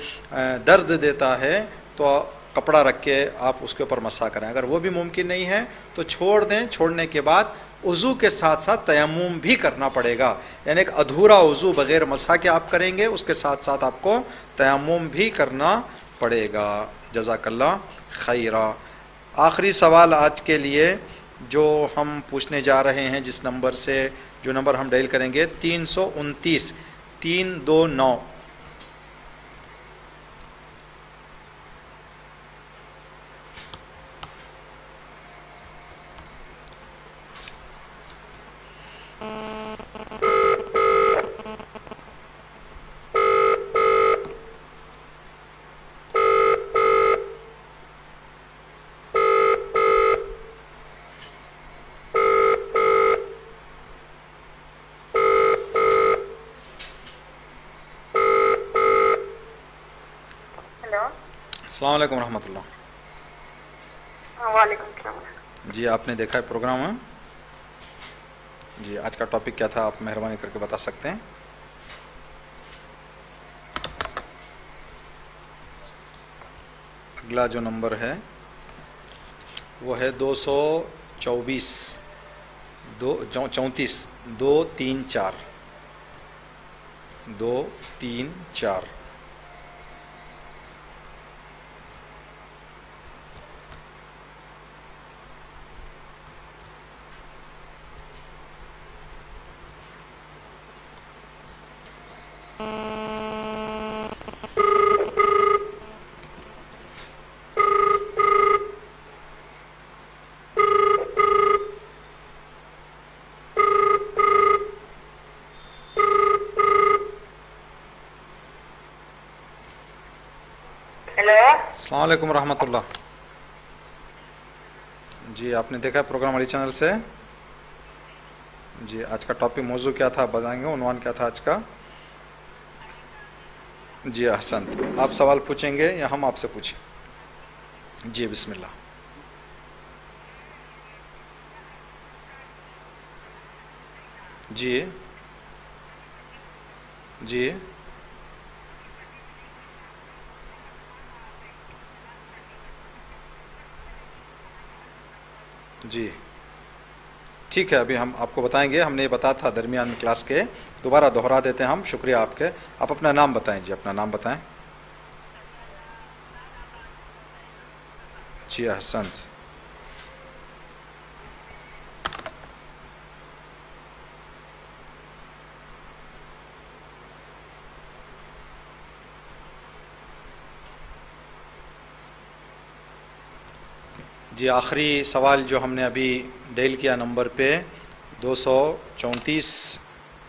درد دیتا ہے تو کپڑا رکھ کے آپ اس کے اوپر مسح کریں. اگر وہ بھی ممکن نہیں ہے تو چھوڑ دیں. چھوڑنے کے بعد وضو کے ساتھ ساتھ تیمم بھی کرنا پڑے گا، یعنی ایک ادھورا وضو بغیر مسح کے آپ کریں گے، اس کے ساتھ ساتھ آپ کو تیمم بھی کرنا پڑے گا. جزاک اللہ خیرہ. آخری سوال آج کے لیے جو ہم پوچھنے جا رہے ہیں، جس نمبر سے جو نمبر ہم ڈائل کریں گے 329 329. السلام علیکم ورحمۃ اللہ. وعلیکم السلام. جی آپ نے دیکھا ہے پروگرام؟ جی آج کا ٹاپک کیا تھا، آپ مہربانی کر کے بتا سکتے ہیں؟ اگلا جو نمبر ہے وہ ہے 224 234 234 234۔ السلام علیکم ورحمۃ اللہ۔ جی آپ نے دیکھا پروگرام علی چینل سے؟ جی آج کا ٹاپک موضوع کیا تھا بتائیں گے؟ عنوان کیا تھا آج کا؟ جی احسنت، آپ سوال پوچھیں گے یا ہم آپ سے پوچھیں؟ جی بسم اللہ۔ جی جی جی ٹھیک ہے، ابھی ہم آپ کو بتائیں گے۔ ہم نے یہ بتا تھا درمیان میں کلاس کے، دوبارہ دوہرا دیتے ہیں ہم۔ شکریہ آپ کے۔ آپ اپنا نام بتائیں۔ جی اپنا نام بتائیں۔ جی احسنت۔ جی آخری سوال جو ہم نے ابھی ڈیل کیا نمبر پہ 234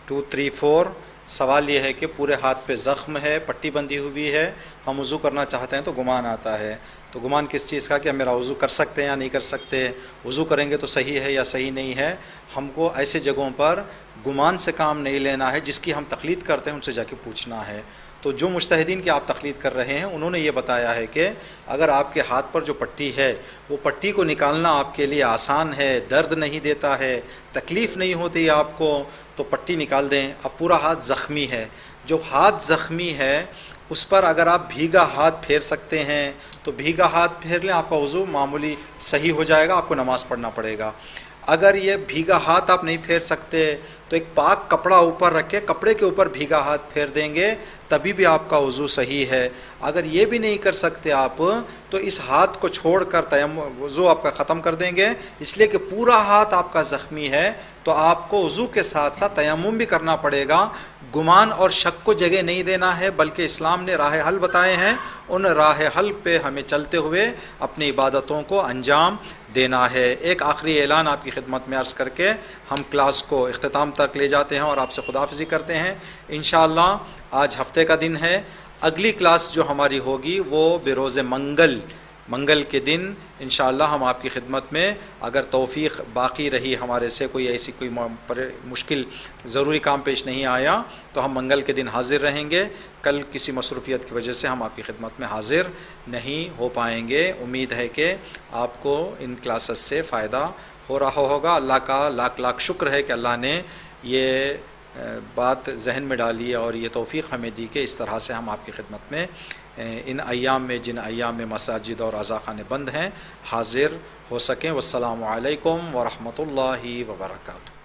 234، سوال یہ ہے کہ پورے ہاتھ پہ زخم ہے، پٹی بندھی ہوئی ہے، ہم وضو کرنا چاہتے ہیں تو گمان آتا ہے، تو گمان کس چیز کا؟ کہ ہم میرا وضو کر سکتے ہیں یا نہیں کر سکتے، وضو کریں گے تو صحیح ہے یا صحیح نہیں ہے۔ ہم کو ایسے جگہوں پر گمان سے کام نہیں لینا ہے، جس کی ہم تقلید کرتے ہیں ان سے جا کے پوچھنا ہے۔ تو جو مجتہدین کی آپ تقلید کر رہے ہیں انہوں نے یہ بتایا ہے کہ اگر آپ کے ہاتھ پر جو پٹی ہے وہ پٹی کو نکالنا آپ کے لیے آسان ہے، درد نہیں دیتا ہے، تکلیف نہیں ہوتی آپ کو، تو پٹی نکال دیں۔ اب پورا ہاتھ زخمی ہے، جو ہاتھ زخمی ہے اس پر اگر آپ بھیگا ہاتھ پھیر سکتے ہیں تو بھیگا ہاتھ پھیر لیں، آپ کا وضو معمولی صحیح ہو جائے گا، آپ کو نماز پڑھنا پڑے گا۔ اگر یہ بھیگا ہاتھ آپ نہیں پھیر سکتے تو ایک پاک کپڑا اوپر رکھ کے کپڑے کے اوپر بھیگا ہاتھ پھیر دیں گے، تبھی بھی آپ کا وضو صحیح ہے۔ اگر یہ بھی نہیں کر سکتے آپ تو اس ہاتھ کو چھوڑ کر وضو آپ کا ختم کر دیں گے، اس لیے کہ پورا ہاتھ آپ کا زخمی ہے، تو آپ کو وضو کے ساتھ ساتھ تیمم بھی کرنا پڑے گا۔ گمان اور شک کو جگہ نہیں دینا ہے، بلکہ اسلام نے راہ حل بتائے ہیں، ان راہ حل پہ ہمیں چلتے ہوئے اپنی عبادتوں کو انجام دینا ہے۔ ایک آخری اعلان آپ کی خدمت میں عرض کر کے ہم کلاس کو اختتام تک لے جاتے ہیں اور آپ سے خداحافظی کرتے ہیں۔ انشاءاللہ آج ہفتے کا دن ہے، اگلی کلاس جو ہماری ہوگی وہ بروز منگل کے دن انشاءاللہ ہم آپ کی خدمت میں، اگر توفیق باقی رہی ہمارے سے، کوئی ایسی کوئی مشکل ضروری کام پیش نہیں آیا تو ہم منگل کے دن حاضر رہیں گے۔ کل کسی مصروفیت کی وجہ سے ہم آپ کی خدمت میں حاضر نہیں ہو پائیں گے۔ امید ہے کہ آپ کو ان کلاسز سے فائدہ ہو رہا ہوگا۔ اللہ کا لاکھ لاکھ شکر ہے کہ اللہ نے یہ بات ذہن میں ڈالی اور یہ توفیق ہمیں دی کہ اس طرح سے ہم آپ کی خدمت میں ان ایام میں، جن ایام میں مساجد اور عزاخانے بند ہیں، حاضر ہو سکیں۔ والسلام علیکم ورحمۃ اللہ وبرکاتہ۔